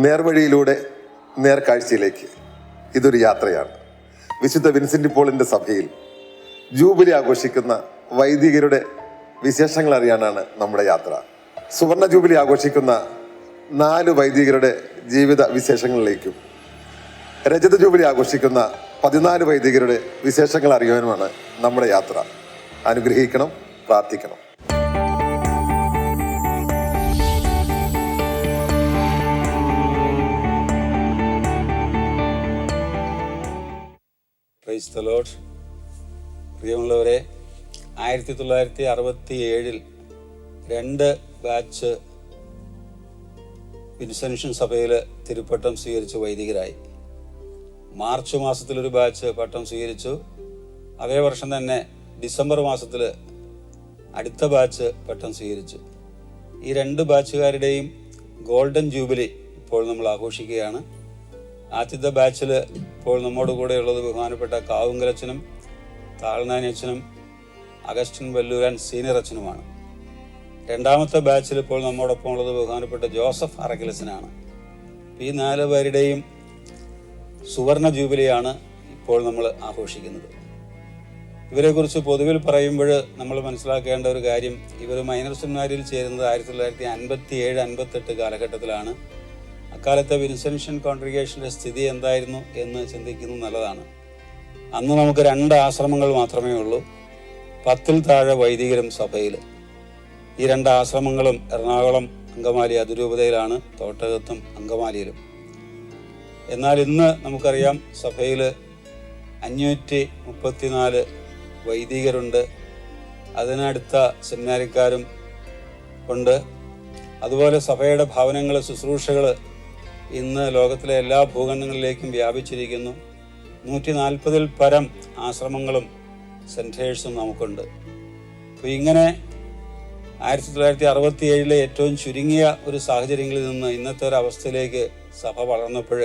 നേർവഴിയിലൂടെ നേർക്കാഴ്ചയിലേക്ക്. ഇതൊരു യാത്രയാണ്. വിശുദ്ധ വിൻസെന്റ് പോളിൻ്റെ സഭയിൽ ജൂബിലി ആഘോഷിക്കുന്ന വൈദികരുടെ വിശേഷങ്ങൾ അറിയാനാണ് നമ്മുടെ യാത്ര. സുവർണ ജൂബിലി ആഘോഷിക്കുന്ന 4 വൈദികരുടെ ജീവിത വിശേഷങ്ങളിലേക്കും രജത ജൂബിലി ആഘോഷിക്കുന്ന 14 വൈദികരുടെ വിശേഷങ്ങൾ അറിയാനുമാണ് നമ്മുടെ യാത്ര. അനുഗ്രഹിക്കണം, പ്രാർത്ഥിക്കണം. Praise the Lord. പ്രിയമുള്ളവരെ, 1967 2 ബാച്ച് വിൻസെൻഷൻ സഭയിൽ തിരുപ്പട്ടം സ്വീകരിച്ച വൈദികരായി. മാർച്ച് മാസത്തിലൊരു ബാച്ച് പട്ടം സ്വീകരിച്ചു. അതേ വർഷം തന്നെ ഡിസംബർ മാസത്തിൽ അടുത്ത ബാച്ച് പട്ടം സ്വീകരിച്ചു. ഈ 2 ബാച്ചുകാരുടെയും ഗോൾഡൻ ജൂബിലി ഇപ്പോൾ നമ്മൾ ആഘോഷിക്കുകയാണ്. ആദ്യത്തെ ബാച്ചിൽ ഇപ്പോൾ നമ്മോട് കൂടെയുള്ളത് ബഹുമാനപ്പെട്ട കാവുങ്കലച്ചനും താഴ്നാനി അച്ഛനും അഗസ്റ്റിൻ വല്ലൂരാൻ സീനിയർ അച്ഛനുമാണ്. രണ്ടാമത്തെ ബാച്ചിൽ ഇപ്പോൾ നമ്മോടൊപ്പം ഉള്ളത് ബഹുമാനപ്പെട്ട ജോസഫ് അറക്കലച്ചനാണ്. ഈ 4 പേരുടെയും സുവർണ ജൂബിലിയാണ് ഇപ്പോൾ നമ്മൾ ആഘോഷിക്കുന്നത്. ഇവരെക്കുറിച്ച് പൊതുവിൽ പറയുമ്പോൾ നമ്മൾ മനസ്സിലാക്കേണ്ട ഒരു കാര്യം, ഇവർ മൈനർ സെമിനാരിയിൽ ചേരുന്നത് 1957-58 കാലഘട്ടത്തിലാണ്. അക്കാലത്തെ വിൻസെൻഷൻ കോൺഗ്രിഗേഷൻ്റെ സ്ഥിതി എന്തായിരുന്നു എന്ന് ചിന്തിക്കുന്നത് നല്ലതാണ്. അന്ന് നമുക്ക് 2 ആശ്രമങ്ങൾ മാത്രമേ ഉള്ളൂ. 10-ൽ താഴെ വൈദികരും സഭയിൽ. ഈ 2 ആശ്രമങ്ങളും എറണാകുളം അങ്കമാലി അതിരൂപതയിലാണ്, തോട്ടകത്തും അങ്കമാലിയിലും. എന്നാൽ ഇന്ന് നമുക്കറിയാം സഭയിൽ 534 വൈദികരുണ്ട്. അതിനടുത്ത സെമിനാരിക്കാരും ഉണ്ട്. അതുപോലെ സഭയുടെ ഭവനങ്ങൾ, ശുശ്രൂഷകൾ ഇന്ന് ലോകത്തിലെ എല്ലാ ഭൂഖണ്ഡങ്ങളിലേക്കും വ്യാപിച്ചിരിക്കുന്നു. 140-ൽ പരം ആശ്രമങ്ങളും സെൻറ്റേഴ്സും നമുക്കുണ്ട്. അപ്പോൾ ഇങ്ങനെ 1967 ഏറ്റവും ചുരുങ്ങിയ ഒരു സാഹചര്യങ്ങളിൽ നിന്ന് ഇന്നത്തെ ഒരു അവസ്ഥയിലേക്ക് സഭ വളർന്നപ്പോൾ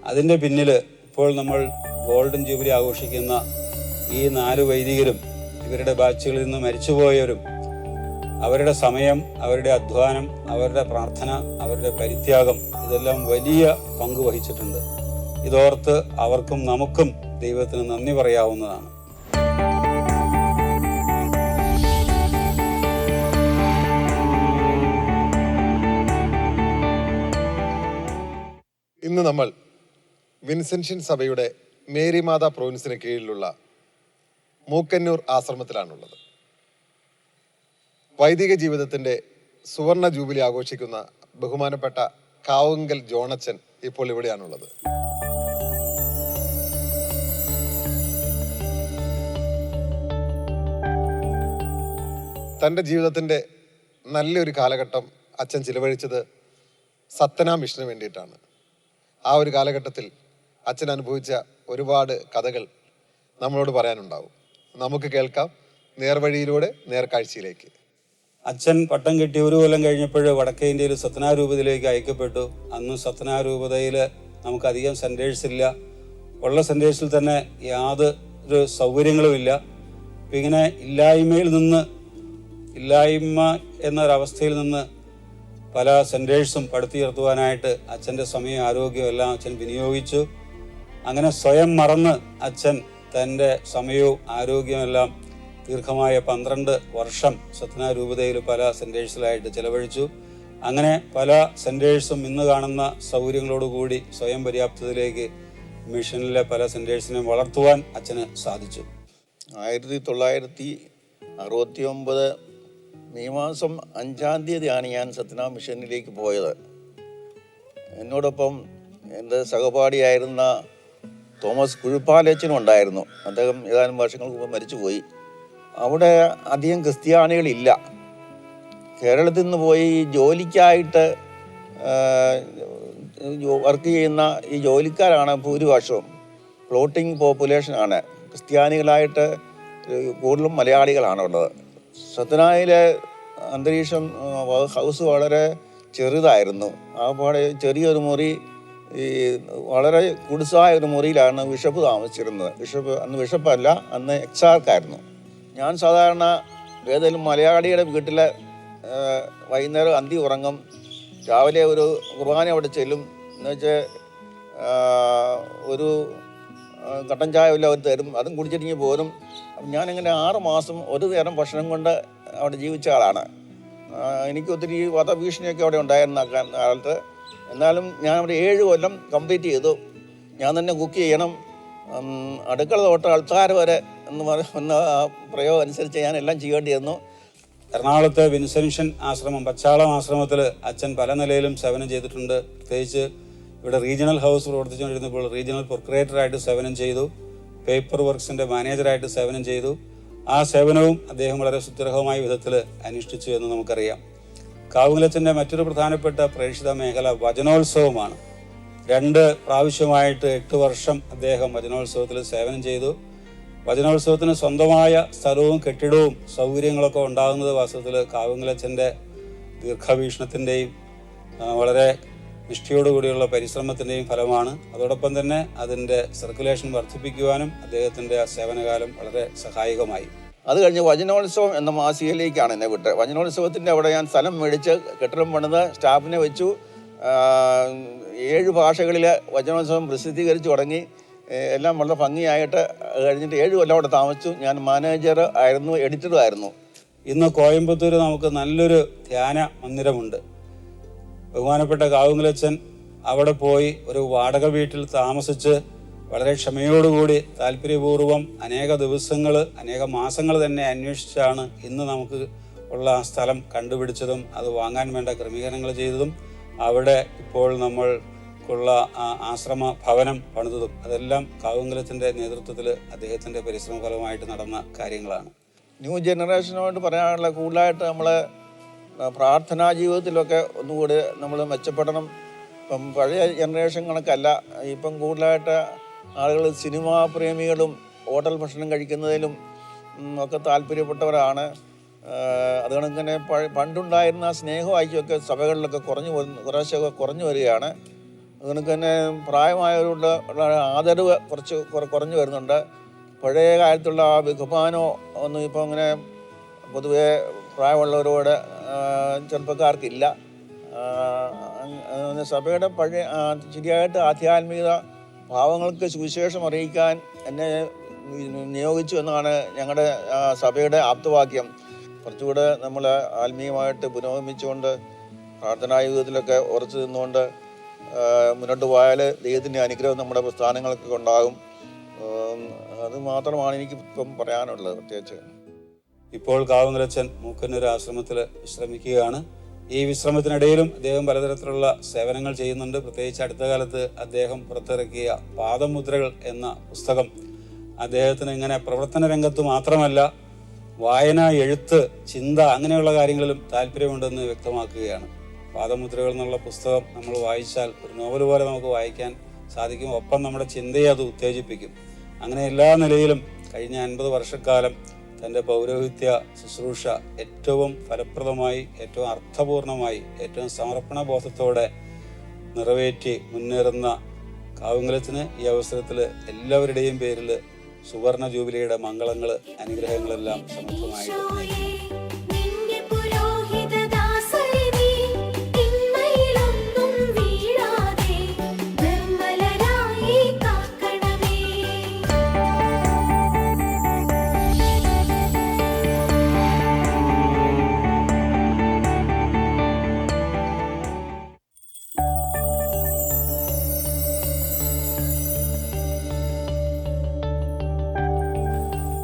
അതിൻ്റെ പിന്നിൽ ഇപ്പോൾ നമ്മൾ ഗോൾഡൻ ജൂബിലി ആഘോഷിക്കുന്ന ഈ 4 വൈദികരും ഇവരുടെ ബാച്ചുകളിൽ നിന്ന് മരിച്ചുപോയവരും അവരുടെ സമയം, അവരുടെ അധ്വാനം, അവരുടെ പ്രാർത്ഥന, അവരുടെ പരിത്യാഗം ഇതെല്ലാം വലിയ പങ്ക് വഹിച്ചിട്ടുണ്ട്. ഇതോർത്ത് അവർക്കും നമുക്കും ദൈവത്തിന് നന്ദി പറയാവുന്നതാണ്. ഇന്ന് നമ്മൾ വിൻസെൻഷൻ സഭയുടെ മേരി മാതാ പ്രോവിൻസിന് കീഴിലുള്ള മൂക്കന്നൂർ ആശ്രമത്തിലാണുള്ളത്. വൈദിക ജീവിതത്തിൻ്റെ സുവർണ ജൂബിലി ആഘോഷിക്കുന്ന ബഹുമാനപ്പെട്ട കാവുങ്കൽ ജോണച്ചൻ ഇപ്പോൾ ഇവിടെയാണുള്ളത്. തൻ്റെ ജീവിതത്തിൻ്റെ നല്ലൊരു കാലഘട്ടം അച്ഛൻ ചിലവഴിച്ചത് സത്തന മിഷന് വേണ്ടിയിട്ടാണ്. ആ ഒരു കാലഘട്ടത്തിൽ അച്ഛൻ അനുഭവിച്ച ഒരുപാട് കഥകൾ നമ്മളോട് പറയാനുണ്ടാവും. നമുക്ക് കേൾക്കാം നേർവഴിയിലൂടെ നേർക്കാഴ്ചയിലേക്ക്. അച്ഛൻ പട്ടം കിട്ടി 1 കൊല്ലം കഴിഞ്ഞപ്പോൾ വടക്കേ ഇന്ത്യയിൽ സത്നാരൂപതയിലേക്ക് അയക്കപ്പെട്ടു. അന്ന് സത്നാരൂപതയിൽ നമുക്കധികം സെൻറ്റേഴ്സ് ഇല്ല. ഉള്ള സെൻറ്റേഴ്സിൽ തന്നെ യാതൊരു സൗകര്യങ്ങളുമില്ല. അപ്പം ഇങ്ങനെ ഇല്ലായ്മ എന്നൊരവസ്ഥയിൽ നിന്ന് പല സെൻറ്റേഴ്സും പടുത്തുയർത്തുവാനായിട്ട് അച്ഛൻ്റെ സമയം, ആരോഗ്യം എല്ലാം അച്ഛൻ വിനിയോഗിച്ചു. അങ്ങനെ സ്വയം മറന്ന് അച്ഛൻ തൻ്റെ സമയവും ആരോഗ്യമെല്ലാം ദീർഘമായ 12 വർഷം സത്നാരൂപതയിൽ പല സെൻറ്റേഴ്സിലായിട്ട് ചെലവഴിച്ചു. അങ്ങനെ പല സെൻറ്റേഴ്സും ഇന്ന് കാണുന്ന സൗകര്യങ്ങളോടുകൂടി സ്വയം പര്യാപ്തതയിലേക്ക് മിഷനിലെ പല സെൻറ്റേഴ്സിനെയും വളർത്തുവാൻ അച്ഛന് സാധിച്ചു. 1969 മെയ് മാസം 5-ാം തീയതിയാണ് ഞാൻ സത്ന മിഷനിലേക്ക് പോയത്. എന്നോടൊപ്പം എൻ്റെ സഹപാഠിയായിരുന്ന തോമസ് കുഴുപ്പാലച്ചനും ഉണ്ടായിരുന്നു. അദ്ദേഹം ഏതാനും വർഷങ്ങൾക്ക് മുമ്പ് മരിച്ചുപോയി. അവിടെ അധികം ക്രിസ്ത്യാനികളില്ല. കേരളത്തിൽ നിന്ന് പോയി ജോലിക്കായിട്ട് വർക്ക് ചെയ്യുന്ന ഈ ജോലിക്കാരാണ് ഭൂരിപക്ഷവും. ഫ്ലോട്ടിംഗ് പോപ്പുലേഷനാണ്. ക്രിസ്ത്യാനികളായിട്ട് കൂടുതലും മലയാളികളാണ് ഉള്ളത്. സത്നായിലെ അന്തരീക്ഷം, ഹൗസ് വളരെ ചെറുതായിരുന്നു. ആ പാടെ ചെറിയൊരു മുറി, ഈ വളരെ കുടിസായ ഒരു മുറിയിലാണ് ബിഷപ്പ് താമസിച്ചിരുന്നത്. അന്ന് ബിഷപ്പല്ല, അന്ന് എക്സാർക്കായിരുന്നു. ഞാൻ സാധാരണ ഏതെങ്കിലും മലയാളിയുടെ വീട്ടിൽ വൈകുന്നേരം അന്തി ഉറങ്ങും, രാവിലെ ഒരു കുർബാന അവിടെ ചെല്ലും, എന്നുവെച്ചാൽ ഒരു കട്ടൻ ചായ വല്ല അവർ തരും, അതും കുടിച്ചിട്ടിങ്ങി പോരും. ഞാനിങ്ങനെ 6 മാസം ഒരു നേരം ഭക്ഷണം കൊണ്ട് അവിടെ ജീവിച്ച ആളാണ്. എനിക്ക് ഒത്തിരി വധഭീഷണിയൊക്കെ അവിടെ ഉണ്ടായിരുന്ന കാലത്ത്. എന്നാലും ഞാൻ അവിടെ 7 കൊല്ലം കംപ്ലീറ്റ് ചെയ്തു. ഞാൻ തന്നെ കുക്ക് ചെയ്യണം, അടുക്കള തൊട്ട് ആൾക്കാർ വരെ എന്ന പ്രയോഗം അനുസരിച്ച് ഞാൻ എല്ലാം ചെയ്യേണ്ടി വന്നു. എറണാകുളത്തെ വിൻസെൻഷൻ ആശ്രമം, പച്ചാളം ആശ്രമത്തിൽ അച്ഛൻ പല നിലയിലും സേവനം ചെയ്തിട്ടുണ്ട്. പ്രത്യേകിച്ച് ഇവിടെ റീജിയണൽ ഹൗസ് പ്രവർത്തിച്ചുകൊണ്ടിരുന്നപ്പോൾ റീജിയണൽ പ്രൊക്രിയേറ്ററായിട്ട് സേവനം ചെയ്തു, പേപ്പർ വർക്ക്സിൻ്റെ മാനേജറായിട്ട് സേവനം ചെയ്തു. ആ സേവനവും അദ്ദേഹം വളരെ സുദൃഢമായ വിധത്തിൽ അനുഷ്ഠിച്ചു എന്ന് നമുക്കറിയാം. കാവുങ്കലച്ചൻ്റെ മറ്റൊരു പ്രധാനപ്പെട്ട പ്രേക്ഷിത മേഖല വചനോത്സവമാണ്. 2 പ്രാവശ്യമായിട്ട് 8 വർഷം അദ്ദേഹം വചനോത്സവത്തിൽ സേവനം ചെയ്തു. വചനോത്സവത്തിന് സ്വന്തമായ സ്ഥലവും കെട്ടിടവും സൗകര്യങ്ങളൊക്കെ ഉണ്ടാകുന്നത് വാസ്തവത്തിൽ കാവുങ്കലച്ചൻ്റെ ദീർഘവീക്ഷണത്തിൻ്റെയും വളരെ നിഷ്ഠയോടുകൂടിയുള്ള പരിശ്രമത്തിൻ്റെയും ഫലമാണ്. അതോടൊപ്പം തന്നെ അതിൻ്റെ സർക്കുലേഷൻ വർദ്ധിപ്പിക്കുവാനും അദ്ദേഹത്തിൻ്റെ ആ സേവനകാലം വളരെ സഹായകമായി. അത് കഴിഞ്ഞ് വചനോത്സവം എന്ന മാസികയിലേക്കാണ് എന്നെ വിട്ടത്. വചനോത്സവത്തിൻ്റെ അവിടെ ഞാൻ സ്ഥലം മേടിച്ച് കെട്ടിടം പണിത് സ്റ്റാഫിനെ വെച്ചു. 7 ഭാഷകളിൽ വചനോത്സവം പ്രസിദ്ധീകരിച്ച് തുടങ്ങി. എല്ലാം വളരെ ഭംഗിയായിട്ട് കഴിഞ്ഞിട്ട് 7 കൊല്ലം അവിടെ താമസിച്ചു. ഞാൻ മാനേജർ ആയിരുന്നു, എഡിറ്ററും ആയിരുന്നു. ഇന്ന് കോയമ്പത്തൂർ നമുക്ക് നല്ലൊരു ധ്യാന മന്ദിരമുണ്ട്. ബഹുമാനപ്പെട്ട കാവുങ്കലച്ചൻ അവിടെ പോയി ഒരു വാടക വീട്ടിൽ താമസിച്ച് വളരെ ക്ഷമയോടുകൂടി താല്പര്യപൂർവ്വം അനേക ദിവസങ്ങൾ, അനേക മാസങ്ങൾ തന്നെ അന്വേഷിച്ചാണ് ഇന്ന് നമുക്ക് ഉള്ള ആ സ്ഥലം കണ്ടുപിടിച്ചതും അത് വാങ്ങാൻ വേണ്ട ക്രമീകരണങ്ങൾ ചെയ്തതും അവിടെ ഇപ്പോൾ നമ്മൾക്കുള്ള ആശ്രമ ഭവനം പണിതതും അതെല്ലാം കാവുങ്കലത്തിൻ്റെ നേതൃത്വത്തിൽ അദ്ദേഹത്തിൻ്റെ പരിശ്രമ ഫലമായിട്ട് നടന്ന കാര്യങ്ങളാണ്. ന്യൂ ജനറേഷനുമായിട്ട് പറയാനുള്ള കൂടുതലായിട്ട് നമ്മൾ പ്രാർത്ഥനാ ജീവിതത്തിലൊക്കെ ഒന്നുകൂടി നമ്മൾ മെച്ചപ്പെടണം. ഇപ്പം പഴയ ജനറേഷൻ കണക്കല്ല. ഇപ്പം കൂടുതലായിട്ട് ആളുകൾ സിനിമാ പ്രേമികളും ഹോട്ടൽ ഭക്ഷണം കഴിക്കുന്നതിലും ഒക്കെ താല്പര്യപ്പെട്ടവരാണ്. അതുകൊണ്ട് തന്നെ പണ്ടുണ്ടായിരുന്ന സ്നേഹവും ഐക്യമൊക്കെ സഭകളിലൊക്കെ കുറേശ്ശൊക്കെ കുറഞ്ഞു വരികയാണ്. അതുകൊണ്ട് തന്നെ പ്രായമായവരുടെ ആദരവ് കുറഞ്ഞു വരുന്നുണ്ട്. പഴയ കാലത്തുള്ള ആ ബഹുമാനമോ ഒന്നും ഇപ്പം അങ്ങനെ പൊതുവെ പ്രായമുള്ളവരോട് ചെറുപ്പക്കാർക്കില്ല. സഭയുടെ പഴയ ശരിയായിട്ട് ആധ്യാത്മികത ഭാവങ്ങൾക്ക് സുവിശേഷം അറിയിക്കാൻ എന്നെ നിയോഗിച്ചു എന്നാണ് ഞങ്ങളുടെ സഭയുടെ ആപ്തവാക്യം. കുറച്ചുകൂടെ നമ്മൾ ആത്മീയമായിട്ട് പുരോഗമിച്ചുകൊണ്ട് പ്രാർത്ഥനാ യുഗത്തിലൊക്കെ ഉറച്ചു നിന്നുകൊണ്ട് മുന്നോട്ട് പോയാൽ ദൈവത്തിൻ്റെ അനുഗ്രഹം നമ്മുടെ പ്രസ്ഥാനങ്ങൾക്കൊക്കെ ഉണ്ടാകും. അത് മാത്രമാണ് എനിക്കിപ്പം പറയാനുള്ളത്. പ്രത്യേകിച്ച് ഇപ്പോൾ കാവുങ്കലച്ചൻ മൂക്കന്നൂർ ആശ്രമത്തിൽ വിശ്രമിക്കുകയാണ്. ഈ വിശ്രമത്തിനിടയിലും അദ്ദേഹം പലതരത്തിലുള്ള സേവനങ്ങൾ ചെയ്യുന്നുണ്ട്. പ്രത്യേകിച്ച് അടുത്ത കാലത്ത് അദ്ദേഹം പുറത്തിറക്കിയ പാദമുദ്രകൾ എന്ന പുസ്തകം അദ്ദേഹത്തിന് ഇങ്ങനെ പ്രവർത്തന രംഗത്ത് മാത്രമല്ല വായന, എഴുത്ത്, ചിന്ത അങ്ങനെയുള്ള കാര്യങ്ങളിലും താല്പര്യമുണ്ടെന്ന് വ്യക്തമാക്കുകയാണ്. പാദമുദ്രകൾ എന്നുള്ള പുസ്തകം നമ്മൾ വായിച്ചാൽ ഒരു നോവൽ പോലെ നമുക്ക് വായിക്കാൻ സാധിക്കും. ഒപ്പം നമ്മുടെ ചിന്തയെ അത് ഉത്തേജിപ്പിക്കും. അങ്ങനെ എല്ലാ നിലയിലും കഴിഞ്ഞ 50 വർഷക്കാലം തൻ്റെ പൗരോഹിത്യ ശുശ്രൂഷ ഏറ്റവും ഫലപ്രദമായി, ഏറ്റവും അർത്ഥപൂർണമായി, ഏറ്റവും സമർപ്പണ ബോധത്തോടെ നിറവേറ്റി മുന്നേറുന്ന കാവുങ്കലത്തിന് ഈ അവസരത്തിൽ എല്ലാവരുടെയും പേരിൽ സുവർണ ജൂബിലിയുടെ മംഗളങ്ങൾ, അനുഗ്രഹങ്ങളെല്ലാം സമർത്ഥമായിട്ട്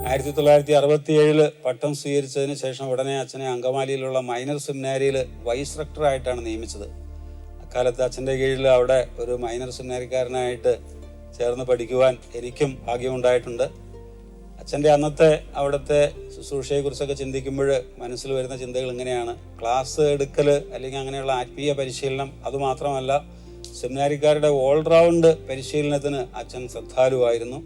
ആയിരത്തി 1967 പട്ടം സ്വീകരിച്ചതിന് ശേഷം ഉടനെ അച്ഛനെ അങ്കമാലിയിലുള്ള മൈനർ സെമിനാരിയിൽ വൈസ് റെക്ടറായിട്ടാണ് നിയമിച്ചത്. അക്കാലത്ത് അച്ഛൻ്റെ കീഴിൽ അവിടെ ഒരു മൈനർ സെമിനാരിക്കാരനായിട്ട് ചേർന്ന് പഠിക്കുവാൻ എനിക്കും ഭാഗ്യമുണ്ടായിട്ടുണ്ട്. അച്ഛൻ്റെ അന്നത്തെ അവിടുത്തെ ശുശ്രൂഷയെക്കുറിച്ചൊക്കെ ചിന്തിക്കുമ്പോൾ മനസ്സിൽ വരുന്ന ചിന്തകൾ ഇങ്ങനെയാണ്. ക്ലാസ് എടുക്കൽ അല്ലെങ്കിൽ അങ്ങനെയുള്ള ആത്മീയ പരിശീലനം അതുമാത്രമല്ല, സെമിനാരിക്കാരുടെ ഓൾറൗണ്ട് പരിശീലനത്തിന് അച്ഛൻ ശ്രദ്ധാലുവായിരുന്നു.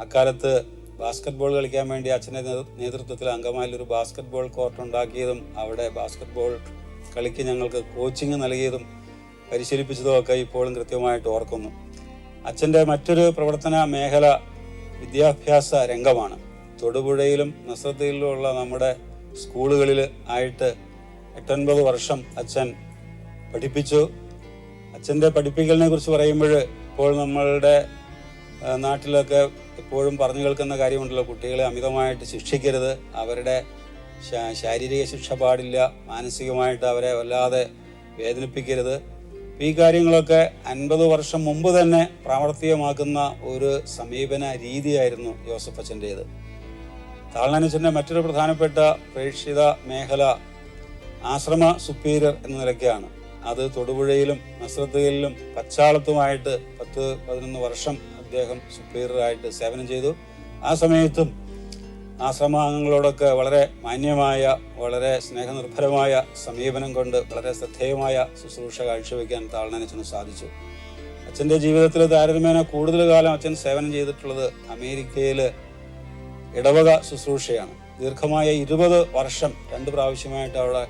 അക്കാലത്ത് ബാസ്കറ്റ് ബോൾ കളിക്കാൻ വേണ്ടി അച്ഛൻ്റെ നേതൃത്വത്തിൽ അങ്കമാലിൽ ഒരു ബാസ്കറ്റ് ബോൾ കോർട്ട് ഉണ്ടാക്കിയതും അവിടെ ബാസ്കറ്റ് ബോൾ കളിക്ക് ഞങ്ങൾക്ക് കോച്ചിങ് നൽകിയതും പരിശീലിപ്പിച്ചതും ഒക്കെ ഇപ്പോഴും കൃത്യമായിട്ട് ഓർക്കുന്നു. അച്ഛൻ്റെ മറ്റൊരു പ്രവർത്തന മേഖല വിദ്യാഭ്യാസ രംഗമാണ്. തൊടുപുഴയിലും നസ്രത്തിലുള്ള നമ്മുടെ സ്കൂളുകളിൽ ആയിട്ട് 8-9 വർഷം അച്ഛൻ പഠിപ്പിച്ചു. അച്ഛൻ്റെ പഠിപ്പിക്കലിനെ കുറിച്ച് പറയുമ്പോൾ ഇപ്പോൾ നമ്മളുടെ നാട്ടിലൊക്കെ എപ്പോഴും പറഞ്ഞു കേൾക്കുന്ന കാര്യമുണ്ടല്ലോ, കുട്ടികളെ അമിതമായിട്ട് ശിക്ഷിക്കരുത്, അവരുടെ ശാരീരിക ശിക്ഷ പാടില്ല, മാനസികമായിട്ട് അവരെ വല്ലാതെ വേദനിപ്പിക്കരുത്. ഈ കാര്യങ്ങളൊക്കെ 50 വർഷം മുമ്പ് തന്നെ പ്രാവർത്തികമാക്കുന്ന ഒരു സമീപന രീതിയായിരുന്നു ജോസഫ് അച്ഛൻ്റേത്. താളനാനച്ഛൻ്റെ മറ്റൊരു പ്രധാനപ്പെട്ട പ്രേക്ഷിത മേഖല ആശ്രമ സുപ്പീരിയർ എന്ന നിലയ്ക്കാണ്. അത് തൊടുപുഴയിലും നസ്രത്തുകളിലും പച്ചാളത്തുമായിട്ട് 10-11 വർഷം അദ്ദേഹം സുപ്പീരിയറായിട്ട് സേവനം ചെയ്തു. ആ സമയത്തും ആശ്രമാംഗങ്ങളോടൊക്കെ വളരെ മാന്യമായ, വളരെ സ്നേഹനിർഭരമായ സമീപനം കൊണ്ട് വളരെ ശ്രദ്ധേയമായ ശുശ്രൂഷ കാഴ്ചവെക്കാൻ താളനാനച്ഛന് സാധിച്ചു. അച്ഛൻ്റെ ജീവിതത്തിൽ താരതമ്യേന കൂടുതൽ കാലം അച്ഛൻ സേവനം ചെയ്തിട്ടുള്ളത് അമേരിക്കയിൽ ഇടവക ശുശ്രൂഷയാണ്. ദീർഘമായ 20 വർഷം 2 പ്രാവശ്യമായിട്ട് അവിടെ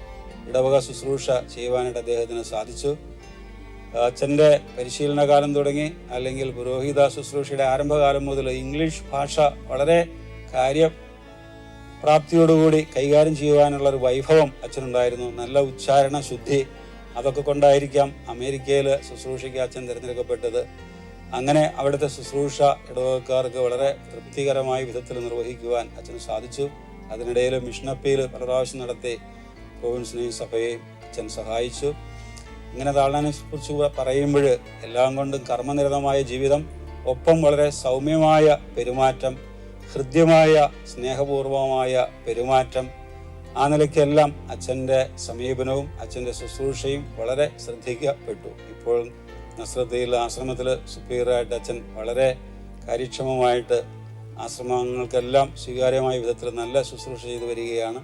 ഇടവക ശുശ്രൂഷ ചെയ്യുവാനായിട്ട് അദ്ദേഹത്തിന് സാധിച്ചു. അച്ഛൻ്റെ പരിശീലനകാലം തുടങ്ങി അല്ലെങ്കിൽ പുരോഹിത ശുശ്രൂഷയുടെ ആരംഭകാലം മുതൽ ഇംഗ്ലീഷ് ഭാഷ വളരെ കാര്യപ്രാപ്തിയോടുകൂടി കൈകാര്യം ചെയ്യുവാനുള്ള ഒരു വൈഭവം അച്ഛനുണ്ടായിരുന്നു. നല്ല ഉച്ചാരണ ശുദ്ധി, അതൊക്കെ കൊണ്ടായിരിക്കാം അമേരിക്കയിൽ ശുശ്രൂഷയ്ക്ക് അച്ഛൻ തിരഞ്ഞെടുക്കപ്പെട്ടത്. അങ്ങനെ അവിടുത്തെ ശുശ്രൂഷ ഇടവകക്കാർക്ക് വളരെ തൃപ്തികരമായ വിധത്തിൽ നിർവഹിക്കുവാൻ അച്ഛന് സാധിച്ചു. അതിനിടയിൽ മിഷൻ അപ്പീൽ പല പ്രാവശ്യം നടത്തി പ്രൊവിൻസിനെയും സഭയെയും അച്ഛൻ സഹായിച്ചു. ഇങ്ങനെ താളനെ കുറിച്ച് പറയുമ്പോൾ എല്ലാം കൊണ്ടും കർമ്മനിരതമായ ജീവിതം, ഒപ്പം വളരെ സൗമ്യമായ പെരുമാറ്റം, ഹൃദ്യമായ സ്നേഹപൂർവമായ പെരുമാറ്റം, ആ നിലയ്ക്കെല്ലാം അച്ഛൻ്റെ സമീപനവും അച്ഛൻ്റെ ശുശ്രൂഷയും വളരെ ശ്രദ്ധിക്കപ്പെട്ടു. ഇപ്പോൾ നസ്രത്തയിൽ ആശ്രമത്തിൽ സുപ്പീരിയറായിട്ട് അച്ഛൻ വളരെ കാര്യക്ഷമമായിട്ട് ആശ്രമങ്ങൾക്കെല്ലാം സ്വീകാര്യമായ വിധത്തിൽ നല്ല ശുശ്രൂഷ ചെയ്തു വരികയാണ്.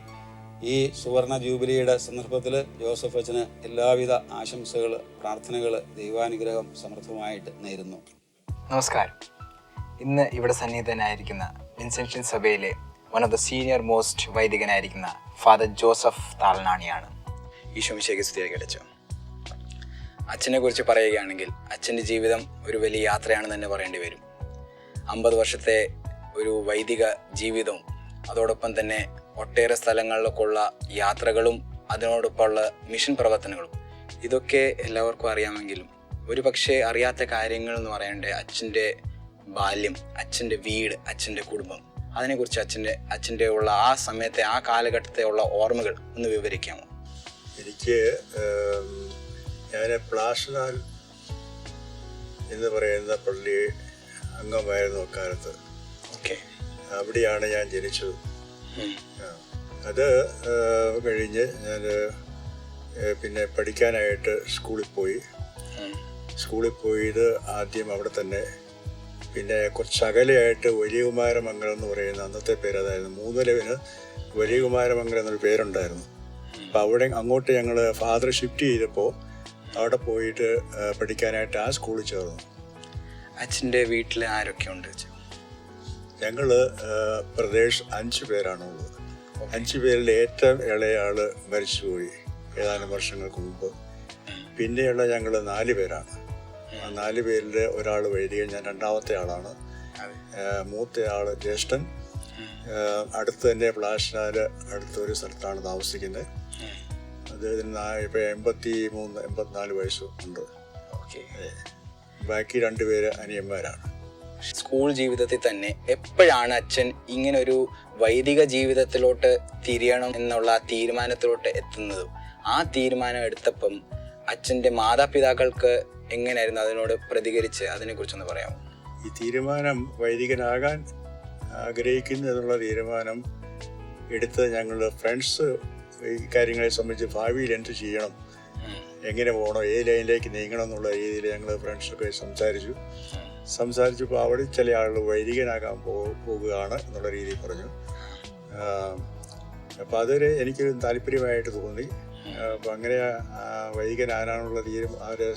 ഈ സുവർണ ജൂബിലിയുടെ സന്ദർഭത്തിൽ ജോസഫ് അച്ഛന് എല്ലാവിധ ആശംസകൾ, പ്രാർത്ഥനകൾ, ദൈവാനുഗ്രഹം സമൃദ്ധമായിട്ട് നേരുന്നു. നമസ്കാരം. ഇന്ന് ഇവിടെ സന്നിഹിതനായിരിക്കുന്ന വിൻസെൻഷ്യൻ സഭയിലെ one of the senior most വൈദികനായിരിക്കുന്ന ഫാദർ ജോസഫ് താളനാണിയാണ്. ഈശോമിശിഹായ്ക്ക് സ്തുതിയായിരിക്കട്ടെ. അച്ഛനെ കുറിച്ച് പറയുകയാണെങ്കിൽ അച്ഛൻ്റെ ജീവിതം ഒരു വലിയ യാത്രയാണെന്ന് തന്നെ പറയേണ്ടി വരും. 50 വർഷത്തെ ഒരു വൈദിക ജീവിതവും അതോടൊപ്പം തന്നെ ഒട്ടേറെ സ്ഥലങ്ങളിലേക്കുള്ള യാത്രകളും അതിനോടൊപ്പമുള്ള മിഷൻ പ്രവർത്തനങ്ങളും, ഇതൊക്കെ എല്ലാവർക്കും അറിയാമെങ്കിലും ഒരു പക്ഷേ അറിയാത്ത കാര്യങ്ങൾ എന്ന് പറയേണ്ടത് അച്ഛൻ്റെ ബാല്യം, അച്ഛൻ്റെ വീട്, അച്ഛൻ്റെ കുടുംബം, അതിനെക്കുറിച്ച് അച്ഛൻ്റെ ഉള്ള ആ സമയത്തെ ആ കാലഘട്ടത്തെ ഉള്ള ഓർമ്മകൾ ഒന്ന് വിവരിക്കാമോ? എനിക്ക് ഞാൻ പ്ലാഷനാൽ എന്ന് പറയുന്ന പള്ളി അംഗമായിരുന്നു അക്കാലത്ത്. ഓക്കെ. അവിടെയാണ് ഞാൻ ജനിച്ചത്. അത് കഴിഞ്ഞ് ഞാൻ പിന്നെ പഠിക്കാനായിട്ട് സ്കൂളിൽ പോയത് ആദ്യം അവിടെ തന്നെ. പിന്നെ കുറച്ച് അകലെയായിട്ട് വലിയകുമാരമംഗലം എന്ന് പറയുന്ന അന്നത്തെ പേര് അതായിരുന്നു. മൂന്നിലവിന് വലിയകുമാരമംഗലം എന്നൊരു പേരുണ്ടായിരുന്നു. അപ്പം അങ്ങോട്ട് ഞങ്ങൾ ഫാദർ ഷിഫ്റ്റ് ചെയ്തപ്പോൾ അവിടെ പോയിട്ട് പഠിക്കാനായിട്ട് ആ സ്കൂളിൽ ചേർന്നു. അച്ഛൻ്റെ വീട്ടിൽ ആരൊക്കെ ഉണ്ട്? ഞങ്ങൾ പ്രദേശ് 5 പേരാണുള്ളത്. 5 പേരിൽ ഏറ്റവും ഇളയ ആള് മരിച്ചുപോയി ഏതാനും വർഷങ്ങൾക്ക് മുമ്പ്. പിന്നെയുള്ള ഞങ്ങൾ 4 പേരാണ്. ആ 4 പേരിൽ ഒരാൾ വൈദികൻ, ഞാൻ രണ്ടാമത്തെ ആളാണ്. മൂത്ത ആള് ജ്യേഷ്ഠൻ. അടുത്ത് തന്നെ പ്ലാഷനാല് അടുത്തൊരു സ്ഥലത്താണ് താമസിക്കുന്നത്. അദ്ദേഹത്തിന് ഇപ്പം 83-84 വയസ്സ് ഉണ്ട്. ബാക്കി 2 പേര് അനിയന്മാരാണ്. സ്കൂൾ ജീവിതത്തിൽ തന്നെ എപ്പോഴാണ് അച്ഛൻ ഇങ്ങനൊരു വൈദിക ജീവിതത്തിലോട്ട് തിരിയണം എന്നുള്ള തീരുമാനത്തിലോട്ട് എത്തുന്നത്? ആ തീരുമാനം എടുത്തപ്പം അച്ഛൻ്റെ മാതാപിതാക്കൾക്ക് എങ്ങനെയായിരുന്നു അതിനോട് പ്രതികരിച്ച്? അതിനെക്കുറിച്ചൊന്ന് പറയാമോ? ഈ തീരുമാനം, വൈദികനാകാൻ ആഗ്രഹിക്കുന്നു എന്നുള്ള തീരുമാനം എടുത്ത് ഞങ്ങൾ ഫ്രണ്ട്സ് ഈ കാര്യങ്ങളെ സംബന്ധിച്ച് ഭാവിയിൽ എന്ത് ചെയ്യണം, എങ്ങനെ പോകണം, ഏത് ലൈനിലേക്ക് നീങ്ങണം എന്നുള്ള രീതിയിൽ ഞങ്ങൾ ഫ്രണ്ട്സൊക്കെ സംസാരിച്ചപ്പോൾ അവിടെ ചില ആളുകൾ വൈദികനാകാൻ പോകുകയാണ് എന്നുള്ള രീതിയിൽ പറഞ്ഞു. അപ്പം അതൊരു എനിക്ക് താല്പര്യമായിട്ട് തോന്നി. അപ്പം അങ്ങനെ വൈദികനാകാനുള്ള അവരെ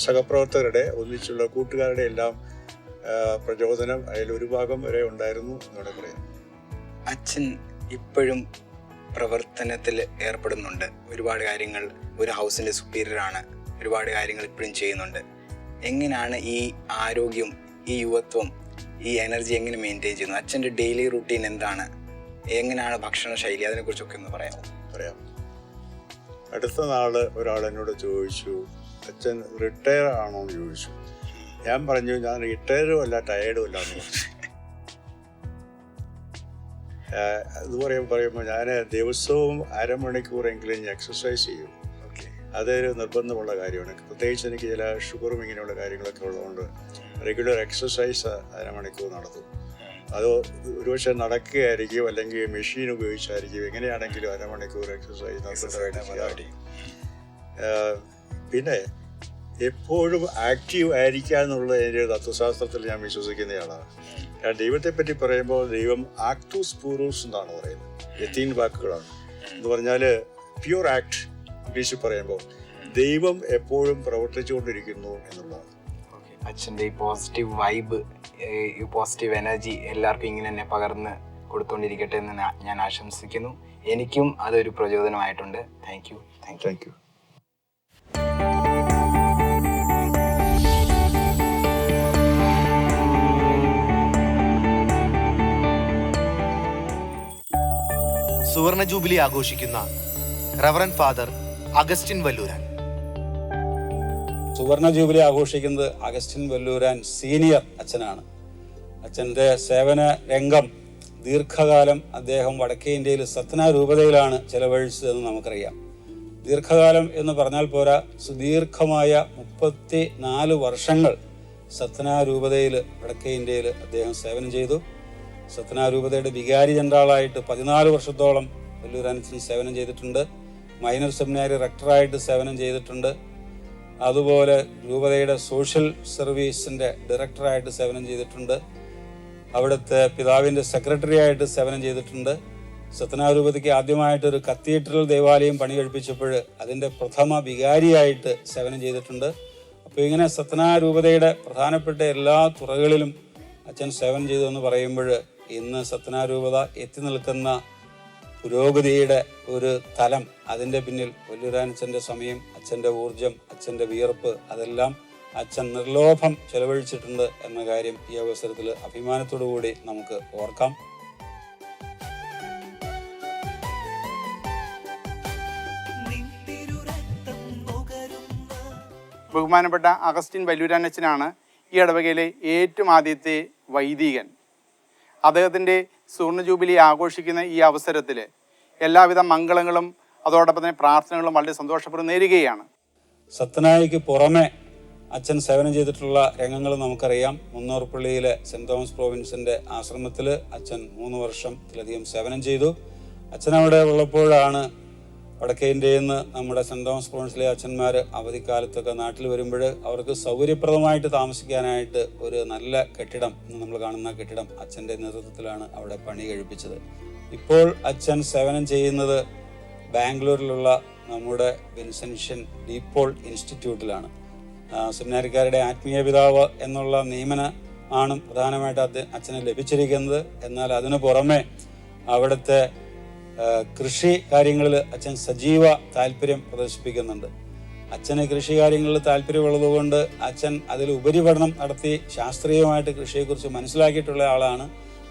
സഹപ്രവർത്തകരുടെ ഒന്നിച്ചുള്ള കൂട്ടുകാരുടെ എല്ലാം പ്രചോദനം അതിലൊരു ഭാഗം വരെ ഉണ്ടായിരുന്നു എന്നാണ് പറയാം. അച്ഛൻ ഇപ്പോഴും പ്രവർത്തനത്തിൽ ഏർപ്പെടുന്നുണ്ട്. ഒരുപാട് കാര്യങ്ങൾ, ഒരു ഹൗസിൻ്റെ സുപ്പീരിയറാണ്, ഒരുപാട് കാര്യങ്ങൾ ഇപ്പോഴും ചെയ്യുന്നുണ്ട്. എങ്ങനെയാണ് ഈ ആരോഗ്യം, ഈ യുവത്വം, ഈ എനർജി എങ്ങനെ മെയിൻറ്റെയിൻ ചെയ്യുന്നു? അച്ഛൻ്റെ ഡെയിലി റുട്ടീൻ എന്താണ്? എങ്ങനെയാണ് ഭക്ഷണ ശൈലി? അതിനെക്കുറിച്ചൊക്കെ ഒന്ന് പറയാം. അടുത്ത നാള് ഒരാൾ എന്നോട് ചോദിച്ചു, അച്ഛൻ റിട്ടയർ ആണോ എന്ന് ചോദിച്ചു. ഞാൻ പറഞ്ഞു ഞാൻ റിട്ടയറും അല്ല ടയേർഡും അല്ല എന്ന് പറഞ്ഞു. അത് പറയുമ്പോൾ ഞാൻ ദിവസവും അരമണിക്കൂറെങ്കിലും ഞാൻ എക്സസൈസ് ചെയ്യും. അതൊരു നിർബന്ധമുള്ള കാര്യമാണ്. പ്രത്യേകിച്ച് എനിക്ക് ചില ഷുഗറും ഇങ്ങനെയുള്ള കാര്യങ്ങളൊക്കെ ഉള്ളതുകൊണ്ട് റെഗുലർ എക്സസൈസ് അരമണിക്കൂർ നടത്തും. അത് ഒരുപക്ഷെ നടക്കുകയായിരിക്കും, അല്ലെങ്കിൽ മെഷീൻ ഉപയോഗിച്ചായിരിക്കും, എങ്ങനെയാണെങ്കിലും അരമണിക്കൂർ എക്സസൈസ് നടത്തുന്നതായിട്ട്. പിന്നെ എപ്പോഴും ആക്റ്റീവ് ആയിരിക്കുക എന്നുള്ള എൻ്റെ തത്വശാസ്ത്രത്തിൽ ഞാൻ വിശ്വസിക്കുന്നയാളാണ്. ദൈവത്തെ പറ്റി പറയുമ്പോൾ ദൈവം ആക്ടൂസ് പൂറൂസ് എന്നാണ് പറയുന്നത്. ലത്തീൻ വാക്കുകളാണ്. എന്ന് പറഞ്ഞാൽ പ്യൂർ ആക്ട് ഇംഗ്ലീഷിൽ പറയുമ്പോൾ ദൈവം എപ്പോഴും പ്രവർത്തിച്ചുകൊണ്ടിരിക്കുന്നു എന്നുള്ളതാണ്. അച്ഛൻ്റെ ഈ പോസിറ്റീവ് വൈബ്, ഈ പോസിറ്റീവ് എനർജി എല്ലാവർക്കും ഇങ്ങനെ തന്നെ പകർന്ന് കൊടുത്തുകൊണ്ടിരിക്കട്ടെ എന്ന് ഞാൻ ആശംസിക്കുന്നു. എനിക്കും അതൊരു പ്രചോദനമായിട്ടുണ്ട്. Thank you. Thank you. സുവർണ ജൂബിലി ആഘോഷിക്കുന്ന റവറൻ ഫാദർ അഗസ്റ്റിൻ വല്ലൂരാൻ. സുവർണ ജൂബിലി ആഘോഷിക്കുന്നത് അഗസ്റ്റിൻ വല്ലൂരാൻ സീനിയർ അച്ഛനാണ്. അച്ഛൻ്റെ സേവന രംഗം ദീർഘകാലം അദ്ദേഹം വടക്കേ ഇന്ത്യയിൽ സത്ന രൂപതയിലാണ് ചെലവഴിച്ചതെന്ന് നമുക്കറിയാം. ദീർഘകാലം എന്ന് പറഞ്ഞാൽ പോരാ, സുദീർഘമായ 34 വർഷങ്ങൾ സത്ന രൂപതയിൽ വടക്കേ ഇന്ത്യയിൽ അദ്ദേഹം സേവനം ചെയ്തു. സത്ന രൂപതയുടെ വികാരി ജനറലായിട്ട് 14 വർഷത്തോളം വല്ലൂരാനച്ഛൻ സേവനം ചെയ്തിട്ടുണ്ട്. മൈനർ സെമിനാരി റക്ടറായിട്ട് സേവനം ചെയ്തിട്ടുണ്ട്. അതുപോലെ രൂപതയുടെ സോഷ്യൽ സർവീസിൻ്റെ ഡയറക്ടറായിട്ട് സേവനം ചെയ്തിട്ടുണ്ട്. അവിടുത്തെ പിതാവിൻ്റെ സെക്രട്ടറി ആയിട്ട് സേവനം ചെയ്തിട്ടുണ്ട്. സത്ന രൂപതയ്ക്ക് ആദ്യമായിട്ടൊരു കത്തീഡ്രൽ ദേവാലയം പണി കഴിപ്പിച്ചപ്പോൾ അതിൻ്റെ പ്രഥമ വികാരിയായിട്ട് സേവനം ചെയ്തിട്ടുണ്ട്. അപ്പോൾ ഇങ്ങനെ സത്ന രൂപതയുടെ പ്രധാനപ്പെട്ട എല്ലാ തുറകളിലും അച്ഛൻ സേവനം ചെയ്തു എന്ന് പറയുമ്പോൾ ഇന്ന് സത്ന രൂപത എത്തി നിൽക്കുന്ന പുരോഗതിയുടെ ഒരു തലം, അതിൻ്റെ പിന്നിൽ വല്ലൂരാനച്ഛൻ്റെ സമയം, അച്ഛൻ്റെ ഊർജം, അച്ഛൻ്റെ വിയർപ്പ്, അതെല്ലാം അച്ഛൻ നിർലോഭം ചെലവഴിച്ചിട്ടുണ്ട് എന്ന കാര്യം ഈ അവസരത്തിൽ അഭിമാനത്തോടു കൂടി നമുക്ക് ഓർക്കാം. ബഹുമാനപ്പെട്ട അഗസ്റ്റിൻ വല്ലൂരാനച്ഛനാണ് ഈ ഇടവകയിലെ ഏറ്റവും ആദ്യത്തെ വൈദികൻ. അദ്ദേഹത്തിൻ്റെ സുവർണ ജൂബിലി ആഘോഷിക്കുന്ന ഈ അവസരത്തിൽ എല്ലാവിധ മംഗളങ്ങളും അതോടൊപ്പം തന്നെ പ്രാർത്ഥനകളും വളരെ സന്തോഷപൂർവ്വം നേരുകയാണ്. സത്നായിക്ക് പുറമെ അച്ഛൻ സേവനം ചെയ്തിട്ടുള്ള രംഗങ്ങൾ നമുക്കറിയാം. മുന്നോർപ്പള്ളിയിലെ സെൻറ് തോമസ് പ്രോവിൻസിൻ്റെ ആശ്രമത്തിൽ അച്ഛൻ 3 വർഷത്തിലധികം സേവനം ചെയ്തു. അച്ഛൻ അവിടെ ഉള്ളപ്പോഴാണ് വടക്കേ ഇന്ത്യയിൽ നിന്ന് നമ്മുടെ സെൻറ് തോമസ് പ്രോവിൻസിലെ അച്ഛന്മാർ അവധിക്കാലത്തൊക്കെ നാട്ടിൽ വരുമ്പോൾ അവർക്ക് സൗകര്യപ്രദമായിട്ട് താമസിക്കാനായിട്ട് ഒരു നല്ല കെട്ടിടം, നമ്മൾ കാണുന്ന കെട്ടിടം അച്ഛൻ്റെ നേതൃത്വത്തിലാണ് അവിടെ പണി കഴിപ്പിച്ചത്. ഇപ്പോൾ അച്ഛൻ സേവനം ചെയ്യുന്നത് ബാംഗ്ലൂരിലുള്ള നമ്മുടെ വിൻസെൻഷ്യൻ ഡീപോൾ ഇൻസ്റ്റിറ്റ്യൂട്ടിലാണ്. സെമിനാരിക്കാരുടെ ആത്മീയ പിതാവ് എന്നുള്ള നിയമനമാണ് പ്രധാനമായിട്ട് അച്ഛന് ലഭിച്ചിരിക്കുന്നത്. എന്നാൽ അതിനു പുറമെ അവിടുത്തെ കൃഷി കാര്യങ്ങളിൽ അച്ഛൻ സജീവ താല്പര്യം പ്രദർശിപ്പിക്കുന്നുണ്ട്. അച്ഛന് കൃഷി കാര്യങ്ങളിൽ താല്പര്യമുള്ളതുകൊണ്ട് അച്ഛൻ അതിൽ ഉപരിപഠനം നടത്തി ശാസ്ത്രീയമായിട്ട് കൃഷിയെക്കുറിച്ച് മനസ്സിലാക്കിയിട്ടുള്ള ആളാണ്.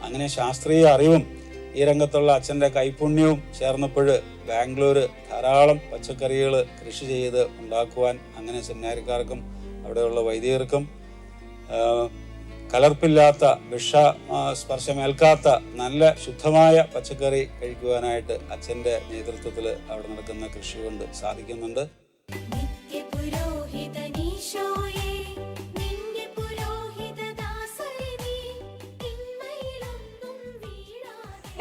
അങ്ങനെ ശാസ്ത്രീയ അറിവും ഈ രംഗത്തുള്ള അച്ഛൻ്റെ കൈപുണ്യവും ചേർന്നപ്പോൾ ബാംഗ്ലൂർ ധാരാളം പച്ചക്കറികൾ കൃഷി ചെയ്ത് ഉണ്ടാക്കുവാൻ അങ്ങനെ സെമിനാരിക്കാർക്കും അവിടെയുള്ള വൈദികർക്കും കലർപ്പില്ലാത്ത വിഷ സ്പർശമേൽക്കാത്ത നല്ല ശുദ്ധമായ പച്ചക്കറി കഴിക്കുവാനായിട്ട് അച്ഛൻ്റെ നേതൃത്വത്തിൽ അവിടെ നടക്കുന്ന കൃഷി കൊണ്ട് സാധിക്കുന്നുണ്ട്.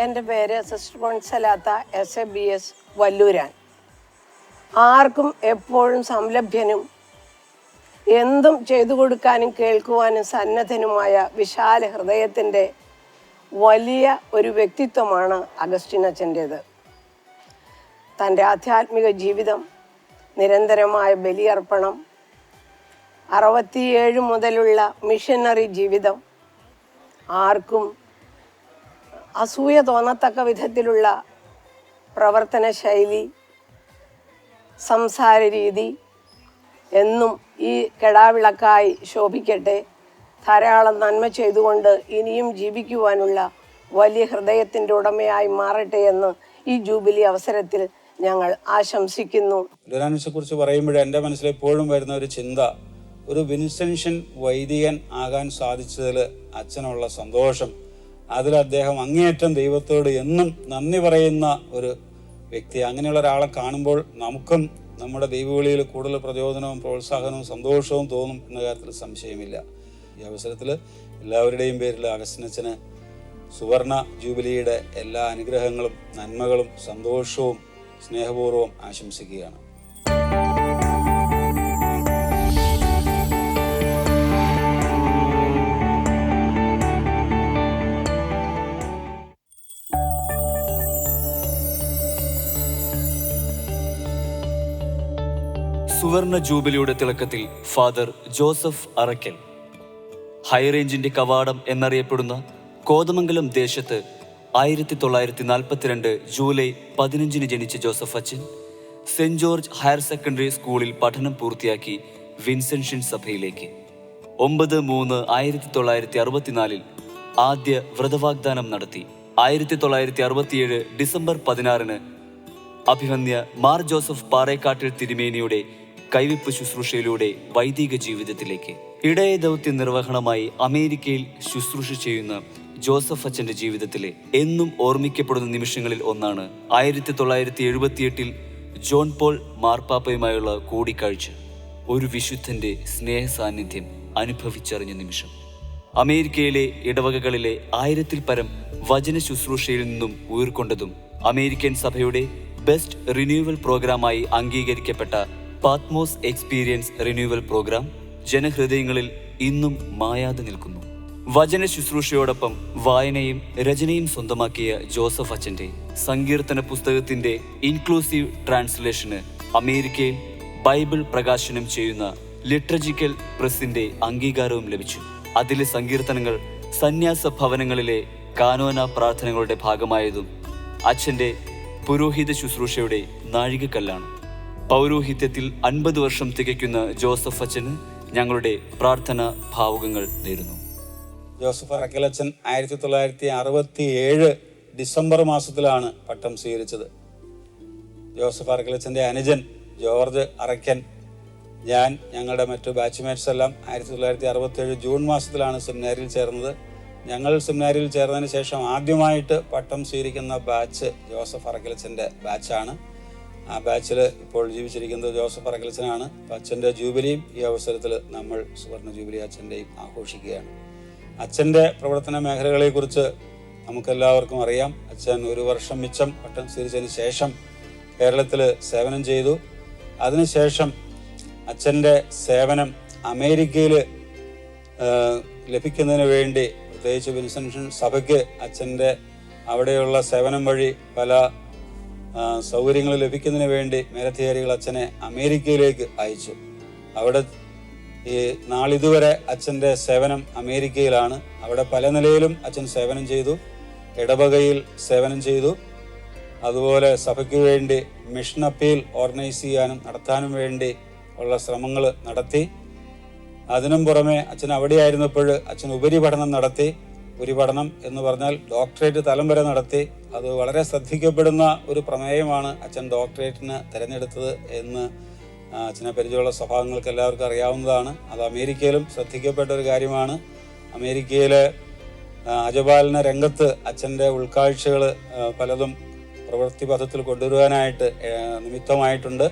എൻ്റെ പേര് സിസ്റ്റർ പൊൻസലാത്ത SABS വല്ലൂരാൻ. ആർക്കും എപ്പോഴും സംലഭ്യനും എന്തും ചെയ്തു കൊടുക്കാനും കേൾക്കുവാനും സന്നദ്ധനുമായ വിശാല ഹൃദയത്തിൻ്റെ വലിയ ഒരു വ്യക്തിത്വമാണ് അഗസ്റ്റിൻ അച്ഛൻ്റേത്. തൻ്റെ ആധ്യാത്മിക ജീവിതം, നിരന്തരമായ ബലിയർപ്പണം, 67 മുതലുള്ള മിഷനറി ജീവിതം, ആർക്കും അസൂയ തോന്നത്തക്ക വിധത്തിലുള്ള പ്രവർത്തന ശൈലി, സംസാര രീതി എന്നും ഈ കെടാവിളക്കായി ശോഭിക്കട്ടെ. ധാരാളം നന്മ ചെയ്തുകൊണ്ട് ഇനിയും ജീവിക്കുവാനുള്ള വലിയ ഹൃദയത്തിൻ്റെ ഉടമയായി മാറട്ടെ എന്ന് ഈ ജൂബിലി അവസരത്തിൽ ഞങ്ങൾ ആശംസിക്കുന്നു. വല്ലൂരാനച്ചനെ കുറിച്ച് പറയുമ്പോൾ എൻ്റെ മനസ്സിൽ എപ്പോഴും വരുന്ന ഒരു ചിന്ത, ഒരു വിൻസെൻഷ്യൻ വൈദികൻ ആകാൻ സാധിച്ചതിൽ അച്ഛനുള്ള സന്തോഷം, അതിൽ അദ്ദേഹം അങ്ങേയറ്റം ദൈവത്തോട് എന്നും നന്ദി പറയുന്ന ഒരു വ്യക്തി. അങ്ങനെയുള്ള ഒരാളെ കാണുമ്പോൾ നമുക്കും നമ്മുടെ ദൈവവിളിയിൽ കൂടുതൽ പ്രചോദനവും പ്രോത്സാഹനവും സന്തോഷവും തോന്നും എന്ന കാര്യത്തിൽ സംശയമില്ല. ഈ അവസരത്തിൽ എല്ലാവരുടെയും പേരിൽ അഗസ്റ്റിനച്ചന് സുവർണ ജൂബിലിയുടെ എല്ലാ അനുഗ്രഹങ്ങളും നന്മകളും സന്തോഷവും സ്നേഹപൂർവ്വം ആശംസിക്കുകയാണ്. സുവർണ ജൂബിലിയുടെ തിളക്കത്തിൽ ഫാദർ ജോസഫ് അറക്കൽ. ഹൈറേഞ്ചിന്റെ കവാടം എന്നറിയപ്പെടുന്ന കോതമംഗലം ദേശത്ത് 1942 ജൂലൈ 15 ജനിച്ച ജോസഫ് അച്ഛൻ സെന്റ് ജോർജ് ഹയർ സെക്കൻഡറി സ്കൂളിൽ പഠനം പൂർത്തിയാക്കി വിൻസെൻഷ്യൻ സഭയിലേക്ക്. 9/3/1964 ആദ്യ വ്രതവാഗ്ദാനം നടത്തി. 1967 ഡിസംബർ 16 അഭിമന്യ മാർ ജോസഫ് പാറേക്കാട്ടിൽ തിരുമേനിയുടെ കൈവിപ്പ് ശുശ്രൂഷയിലൂടെ വൈദിക ജീവിതത്തിലേക്ക്. ഇടയ ദൗത്യ നിർവഹണമായി അമേരിക്കയിൽ ശുശ്രൂഷ ചെയ്യുന്ന ജോസഫ് അച്ഛന്റെ ജീവിതത്തിലെ എന്നും ഓർമ്മിക്കപ്പെടുന്ന നിമിഷങ്ങളിൽ ഒന്നാണ് 1978 ജോൺ പോൾ മാർപ്പാപ്പയുമായുള്ള കൂടിക്കാഴ്ച. ഒരു വിശുദ്ധന്റെ സ്നേഹ സാന്നിധ്യം അനുഭവിച്ചറിഞ്ഞ നിമിഷം. അമേരിക്കയിലെ ഇടവകകളിലെ 1000-ൽ പരം വചന ശുശ്രൂഷയിൽ നിന്നും ഉയർക്കൊണ്ടതും അമേരിക്കൻ സഭയുടെ ബെസ്റ്റ് റിന്യൂവൽ പ്രോഗ്രാമായി അംഗീകരിക്കപ്പെട്ട പാത്മോസ് എക്സ്പീരിയൻസ് റിന്യൂവൽ പ്രോഗ്രാം ജനഹൃദയങ്ങളിൽ ഇന്നും മായാതെ നിൽക്കുന്നു. വചന ശുശ്രൂഷയോടൊപ്പം വായനയും രചനയും സ്വന്തമാക്കിയ ജോസഫ് അച്ഛന്റെ സങ്കീർത്തന പുസ്തകത്തിന്റെ ഇൻക്ലൂസീവ് ട്രാൻസ്ലേഷന് അമേരിക്കയിൽ ബൈബിൾ പ്രകാശനം ചെയ്യുന്ന ലിറ്ററജിക്കൽ പ്രസിന്റെ അംഗീകാരവും ലഭിച്ചു. അതിലെ സങ്കീർത്തനങ്ങൾ സന്യാസ ഭവനങ്ങളിലെ കാനോന പ്രാർത്ഥനകളുടെ ഭാഗമായതും അച്ഛന്റെ പുരോഹിത ശുശ്രൂഷയുടെ നാഴികക്കല്ലാണ്. പൗരോഹിത്യത്തിൽ 50 വർഷം തികയ്ക്കുന്ന ജോസഫ് അച്ഛന് ഞങ്ങളുടെ പ്രാർത്ഥന ഭാവുകങ്ങൾ നേരുന്നു. ജോസഫ് അറക്കലച്ചൻ 1967 ഡിസംബർ മാസത്തിലാണ് പട്ടം സ്വീകരിച്ചത്. ജോസഫ് അറക്കലച്ചൻ്റെ അനുജൻ ജോർജ് അറക്കൻ, ഞാൻ, ഞങ്ങളുടെ മറ്റു ബാച്ച്മേറ്റ്സ് എല്ലാം 1967 ജൂൺ മാസത്തിലാണ് സെമിനാരിയിൽ ചേർന്നത്. ഞങ്ങൾ സെമിനാരിയിൽ ചേർന്നതിന് ശേഷം ആദ്യമായിട്ട് പട്ടം സ്വീകരിക്കുന്ന ബാച്ച് ജോസഫ് അറക്കലച്ചൻ്റെ ബാച്ചാണ്. ആ ബാച്ചിൽ ഇപ്പോൾ ജീവിച്ചിരിക്കുന്നത് ജോസഫ് അറക്കലച്ചനാണ്. അച്ഛൻ്റെ ജൂബിലിയും ഈ അവസരത്തിൽ നമ്മൾ സുവർണ ജൂബിലി അച്ഛൻ്റെയും ആഘോഷിക്കുകയാണ്. അച്ഛൻ്റെ പ്രവർത്തന മേഖലകളെക്കുറിച്ച് നമുക്കെല്ലാവർക്കും അറിയാം. അച്ഛൻ 1 വർഷം മിച്ചം പട്ടം സ്വീകരിച്ചതിന് ശേഷം കേരളത്തിൽ സേവനം ചെയ്തു. അതിനുശേഷം അച്ഛൻ്റെ സേവനം അമേരിക്കയിൽ ലഭിക്കുന്നതിന് വേണ്ടി, പ്രത്യേകിച്ച് വിൻസെൻഷൻ സഭയ്ക്ക് അച്ഛൻ്റെ അവിടെയുള്ള സേവനം വഴി പല സൗകര്യങ്ങൾ ലഭിക്കുന്നതിന് വേണ്ടി മേലധികാരികൾ അച്ഛനെ അമേരിക്കയിലേക്ക് അയച്ചു. അവിടെ ഈ നാളിതുവരെ അച്ഛൻ്റെ സേവനം അമേരിക്കയിലാണ്. അവിടെ പല നിലയിലും അച്ഛൻ സേവനം ചെയ്തു. ഇടവകയിൽ സേവനം ചെയ്തു. അതുപോലെ സഭയ്ക്ക് വേണ്ടി മിഷൻ അപ്പീൽ ഓർഗനൈസ് ചെയ്യാനും നടത്താനും വേണ്ടി ഉള്ള ശ്രമങ്ങൾ നടത്തി. അതിനും പുറമെ അച്ഛൻ അവിടെയായിരുന്നപ്പോൾ അച്ഛൻ ഉപരിപഠനം നടത്തി. ഉപരിപഠനം എന്ന് പറഞ്ഞാൽ ഡോക്ടറേറ്റ് തലം വരെ നടത്തി. അത് വളരെ ശ്രദ്ധിക്കപ്പെടുന്ന ഒരു പ്രമേയമാണ് അച്ഛൻ ഡോക്ടറേറ്റിന് തിരഞ്ഞെടുത്തത് എന്ന് അച്ഛനെ പരിചയമുള്ള സഭാംഗങ്ങൾക്ക് എല്ലാവർക്കും അറിയാവുന്നതാണ്. അത് അമേരിക്കയിലും ശ്രദ്ധിക്കപ്പെട്ട ഒരു കാര്യമാണ്. അമേരിക്കയിലെ അജപാലന രംഗത്ത് അച്ഛൻ്റെ ഉൾക്കാഴ്ചകൾ പലതും പ്രവൃത്തിപഥത്തിൽ കൊണ്ടുവരുവാനായിട്ട് നിമിത്തമായിട്ടുണ്ട്.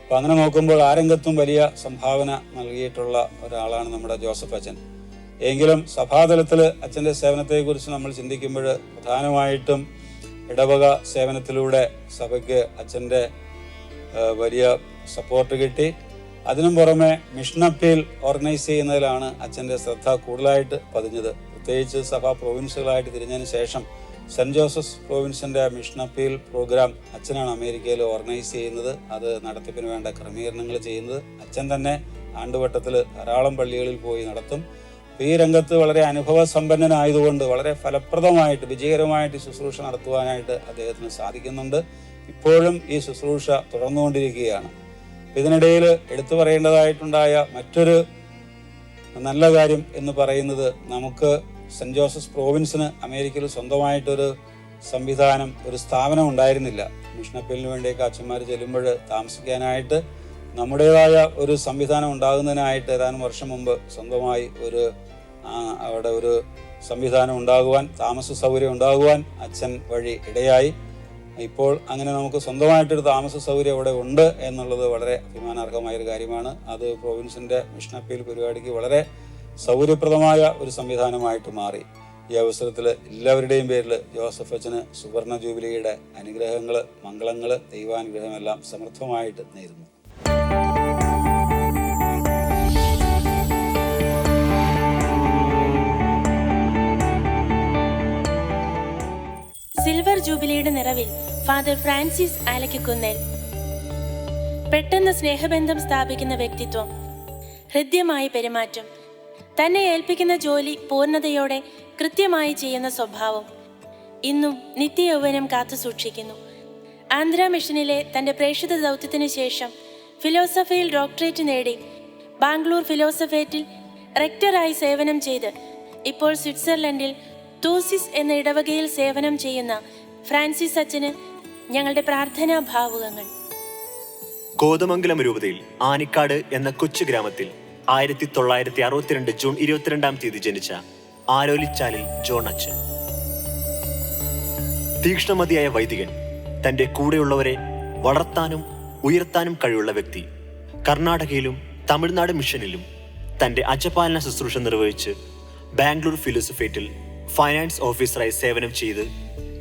അപ്പോൾ അങ്ങനെ നോക്കുമ്പോൾ ആ രംഗത്തും വലിയ സംഭാവന നൽകിയിട്ടുള്ള ഒരാളാണ് നമ്മുടെ ജോസഫ് അച്ഛൻ. എങ്കിലും സഭാതലത്തിൽ അച്ഛൻ്റെ സേവനത്തെക്കുറിച്ച് നമ്മൾ ചിന്തിക്കുമ്പോൾ പ്രധാനമായിട്ടും ഇടവക സേവനത്തിലൂടെ സഭയ്ക്ക് അച്ഛൻ്റെ വലിയ സപ്പോർട്ട് കിട്ടി. അതിനും പുറമെ മിഷൻ അപ്പീൽ ഓർഗനൈസ് ചെയ്യുന്നതിലാണ് അച്ഛൻ്റെ ശ്രദ്ധ കൂടുതലായിട്ട് പതിഞ്ഞത്. പ്രത്യേകിച്ച് സഭാ പ്രൊവിൻസുകളായിട്ട് തിരിഞ്ഞതിന് ശേഷം സെൻറ്റ് ജോസഫ് പ്രൊവിൻസിൻ്റെ മിഷൻ അപ്പീൽ പ്രോഗ്രാം അച്ഛനാണ് അമേരിക്കയിൽ ഓർഗനൈസ് ചെയ്യുന്നത്. അത് നടത്തിപ്പിന് വേണ്ട ക്രമീകരണങ്ങൾ ചെയ്യുന്നത് അച്ഛൻ തന്നെ. ആണ്ടുവട്ടത്തിൽ ധാരാളം പള്ളികളിൽ പോയി നടത്തും. ഈ രംഗത്ത് വളരെ അനുഭവ സമ്പന്നനായതുകൊണ്ട് വളരെ ഫലപ്രദമായിട്ട് വിജയകരമായിട്ട് ശുശ്രൂഷ നടത്തുവാനായിട്ട് അദ്ദേഹത്തിന് സാധിക്കുന്നുണ്ട്. ഇപ്പോഴും ഈ ശുശ്രൂഷ തുടർന്നുകൊണ്ടിരിക്കുകയാണ്. ഇതിനിടയിൽ എടുത്തു പറയേണ്ടതായിട്ടുണ്ടായ മറ്റൊരു നല്ല കാര്യം എന്ന് പറയുന്നത്, നമുക്ക് സെൻറ്റ് ജോസഫ് പ്രോവിൻസിന് അമേരിക്കയിൽ സ്വന്തമായിട്ടൊരു സംവിധാനം, ഒരു സ്ഥാപനം ഉണ്ടായിരുന്നില്ല. മിഷനപ്പീലിന് വേണ്ടിയൊക്കെ അച്ഛന്മാർ ചെല്ലുമ്പോൾ താമസിക്കാനായിട്ട് നമ്മുടേതായ ഒരു സംവിധാനം ഉണ്ടാകുന്നതിനായിട്ട് ഏതാനും വർഷം മുമ്പ് സ്വന്തമായി അവിടെ ഒരു സംവിധാനം ഉണ്ടാകുവാൻ, താമസ സൗകര്യം ഉണ്ടാകുവാൻ അച്ഛൻ വഴി ഇടയായി. ഇപ്പോൾ അങ്ങനെ നമുക്ക് സ്വന്തമായിട്ടൊരു താമസ സൗകര്യം അവിടെ ഉണ്ട് എന്നുള്ളത് വളരെ അഭിമാനാർഹമായൊരു കാര്യമാണ്. അത് പ്രൊവിൻസിൻ്റെ മിഷൻ അപ്പീൽ പരിപാടിക്ക് വളരെ സൗകര്യപ്രദമായ ഒരു സംവിധാനമായിട്ട് മാറി. ഈ അവസരത്തിൽ എല്ലാവരുടെയും പേരിൽ ജോസഫ് അച്ഛന് സുവർണ ജൂബിലിയുടെ അനുഗ്രഹങ്ങൾ, മംഗളങ്ങൾ, ദൈവാനുഗ്രഹമെല്ലാം സമൃദ്ധമായിട്ട് നേരുന്നു. സിൽവർ ജൂബിലിയുടെ നിറവിൽ ഫാദർ ഫ്രാൻസിസ് ആലക്കിക്കുന്നേൽ. പെട്ടെന്ന് സ്നേഹബന്ധം സ്ഥാപിക്കുന്ന വ്യക്തിത്വം, ഹൃദ്യമായ പെരുമാറ്റം, തന്നെ ഏൽപ്പിക്കുന്ന ജോലി പൂർണ്ണതയോടെ കൃത്യമായി ചെയ്യുന്ന സ്വഭാവം, ഇന്നും നിത്യയൗവനം കാത്തു സൂക്ഷിക്കുന്നു. ആന്ധ്ര മിഷനിലെ തൻ്റെ പ്രേക്ഷിത ദൗത്യത്തിനു ശേഷം ഫിലോസഫിയിൽ ഡോക്ടറേറ്റ് നേടി ബാംഗ്ലൂർ ഫിലോസഫേറ്റിൽ റെക്ടറായി സേവനം ചെയ്ത് ഇപ്പോൾ സ്വിറ്റ്സർലൻഡിൽ തൂസിസ് എന്ന ഇടവകയിൽ സേവനം ചെയ്യുന്ന ഫ്രാൻസിസ് അച്ഛന് ഞങ്ങളുടെ പ്രാർത്ഥനാ ഭാവുകങ്ങൾ. കോതമംഗലം രൂപതയിൽ ആനിക്കാട് എന്ന കൊച്ചു ഗ്രാമത്തിൽ 1962 ജൂൺ 22 ജനിച്ച ആരോലിച്ചാലിൽ ജോൺ അച്ഛൻ. തീക്ഷ്ണമതിയായ വൈദികൻ, തൻ്റെ കൂടെയുള്ളവരെ വളർത്താനും ഉയർത്താനും കഴിവുള്ള വ്യക്തി. കർണാടകയിലും തമിഴ്നാട് മിഷനിലും തൻ്റെ അജപാലന ശുശ്രൂഷ നിർവഹിച്ച് ബാംഗ്ലൂർ ഫിലോസഫേറ്റിൽ ഫൈനാൻസ് ഓഫീസറായി സേവനം ചെയ്ത്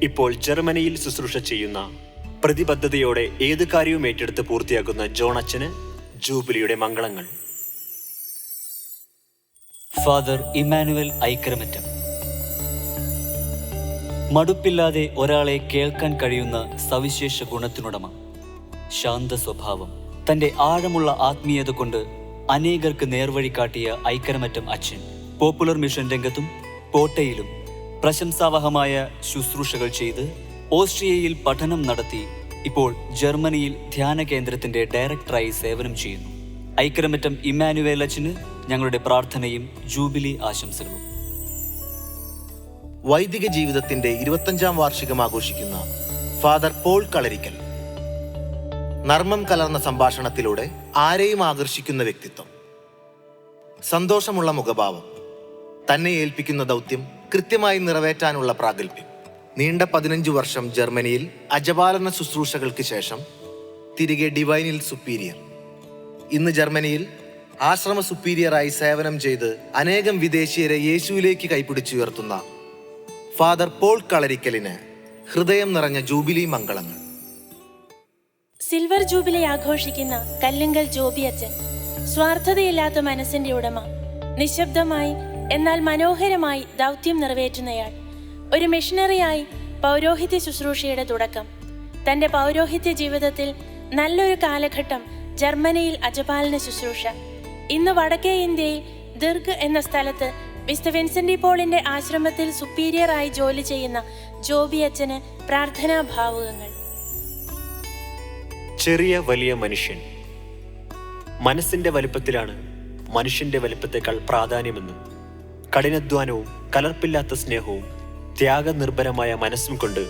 ഇപ്പോൾ ജർമ്മനിയിൽ ശുശ്രൂഷ ചെയ്യുന്ന പ്രതിബദ്ധതയോടെ ഏത് കാര്യവും ഏറ്റെടുത്ത് പൂർത്തിയാക്കുന്ന ജോൺ അച്ഛന് ജൂബിലിയുടെ മംഗളങ്ങൾ. Father Emmanuel Aikkaramattam. മടുപ്പില്ലാതെ ഒരാളെ കേൾക്കാൻ കഴിയുന്ന സവിശേഷ ഗുണത്തിനുടമ, ശാന്ത സ്വഭാവം, തൻ്റെ ആഴമുള്ള ആത്മീയത കൊണ്ട് അനേകർക്ക് നേർവഴി കാട്ടിയ ഐക്കരമറ്റം അച്ഛൻ പോപ്പുലർ മിഷൻ രംഗത്തും കോട്ടയിലും പ്രശംസാവഹമായ ശുശ്രൂഷകൾ ചെയ്ത് ഓസ്ട്രിയയിൽ പഠനം നടത്തി ഇപ്പോൾ ജർമ്മനിയിൽ ധ്യാന കേന്ദ്രത്തിന്റെ ഡയറക്ടറായി സേവനം ചെയ്യുന്നു. ഐക്കരമറ്റം ഇമ്മാനുവേൽ അച്ഛന് ഞങ്ങളുടെ പ്രാർത്ഥനയും ജൂബിലി ആശംസകളും. വൈദിക ജീവിതത്തിന്റെ 25ാം വാർഷികം ആഘോഷിക്കുന്ന ഫാദർ പോൾ കളരിക്കൽ. നർമ്മം കലർന്ന സംഭാഷണത്തിലൂടെ ആരെയും ആകർഷിക്കുന്ന വ്യക്തിത്വം, സന്തോഷമുള്ള മുഖഭാവം, തന്നെ ഏൽപ്പിക്കുന്ന ദൗത്യം കൃത്യമായി നിറവേറ്റാനുള്ള പ്രാഗൽഭ്യം. നീണ്ട 15 വർഷം ജർമ്മനിയിൽ അജപാലന ശുശ്രൂഷകൾക്ക് ശേഷം തിരികെ ഡിവൈനിൽ സുപ്പീരിയർ. ഇന്ന് ജർമ്മനിയിൽ ആശ്രമ സുപ്പീരിയറായി സേവനം ചെയ്ത് അനേകം വിദേശീയരെ യേശുവിലേക്ക് കൈപിടിച്ചുയർത്തുന്ന ഫാദർ പോൾ കളരിക്കലിന് ഹൃദയം നിറഞ്ഞ ജൂബിലി മംഗളങ്ങൾ. സിൽവർ ജൂബിലി ആഘോഷിക്കുന്ന കല്ലുങ്കൽ ജോബി അച്ഛൻ സ്വാർത്ഥതയില്ലാത്ത മനസ്സിന്റെ ഉടമ, നിശബ്ദമായി എന്നാൽ മനോഹരമായി ദൗത്യം നിറവേറ്റുന്നയാൾ. ഒരു മിഷണറിയായി പൗരോഹിത്യ ശുശ്രൂഷയുടെ തുടക്കം. തന്റെ പൗരോഹിത്യ ജീവിതത്തിൽ നല്ലൊരു കാലഘട്ടം ജർമ്മനിയിൽ അജപാലന ശുശ്രൂഷ. ഇന്ന് വടക്കേ ഇന്ത്യയിൽ ദിർഗ് എന്ന സ്ഥലത്ത് മിസ്റ്റർ വിൻസെന്റ് പോളിന്റെ ആശ്രമത്തിൽ സുപ്പീരിയറായി ജോലി ചെയ്യുന്ന ജോബി അച്ഛന് പ്രാർത്ഥനാ ഭാവുകങ്ങൾ. ചെറിയ വലിയ മനുഷ്യൻ. മനസ്സിന്റെ വലുപ്പത്തിലാണ് മനുഷ്യന്റെ വലുപ്പത്തെക്കാൾ പ്രാധാന്യമെന്ന്. കഠിനാധ്വാനവും കലർപ്പില്ലാത്ത സ്നേഹവും ത്യാഗനിർഭരമായ മനസ്സും കൊണ്ട്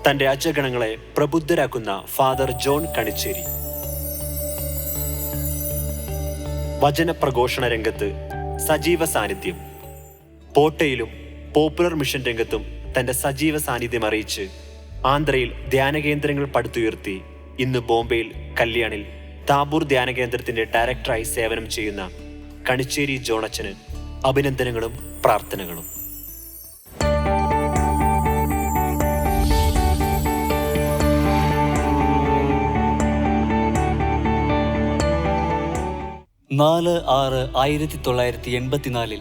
തന്റെ അജഗണങ്ങളെ പ്രബുദ്ധരാക്കുന്ന ഫാദർ ജോൺ കണിച്ചേരി. വചനപ്രഘോഷണ രംഗത്ത് സജീവ സാന്നിധ്യം. പോട്ടയിലും പോപ്പുലർ മിഷൻ രംഗത്തും തന്റെ സജീവ സാന്നിധ്യം അറിയിച്ച് ആന്ധ്രയിൽ ധ്യാനകേന്ദ്രങ്ങൾ പടുത്തുയർത്തി ഇന്ന് ബോംബെയിൽ കല്യാണിൽ താബൂർ ധ്യാനകേന്ദ്രത്തിന്റെ ഡയറക്ടറായി സേവനം ചെയ്യുന്ന കണിച്ചേരി ജോണച്ചന് അഭിനന്ദനങ്ങളും പ്രാർത്ഥനകളും. നാല് 6 1984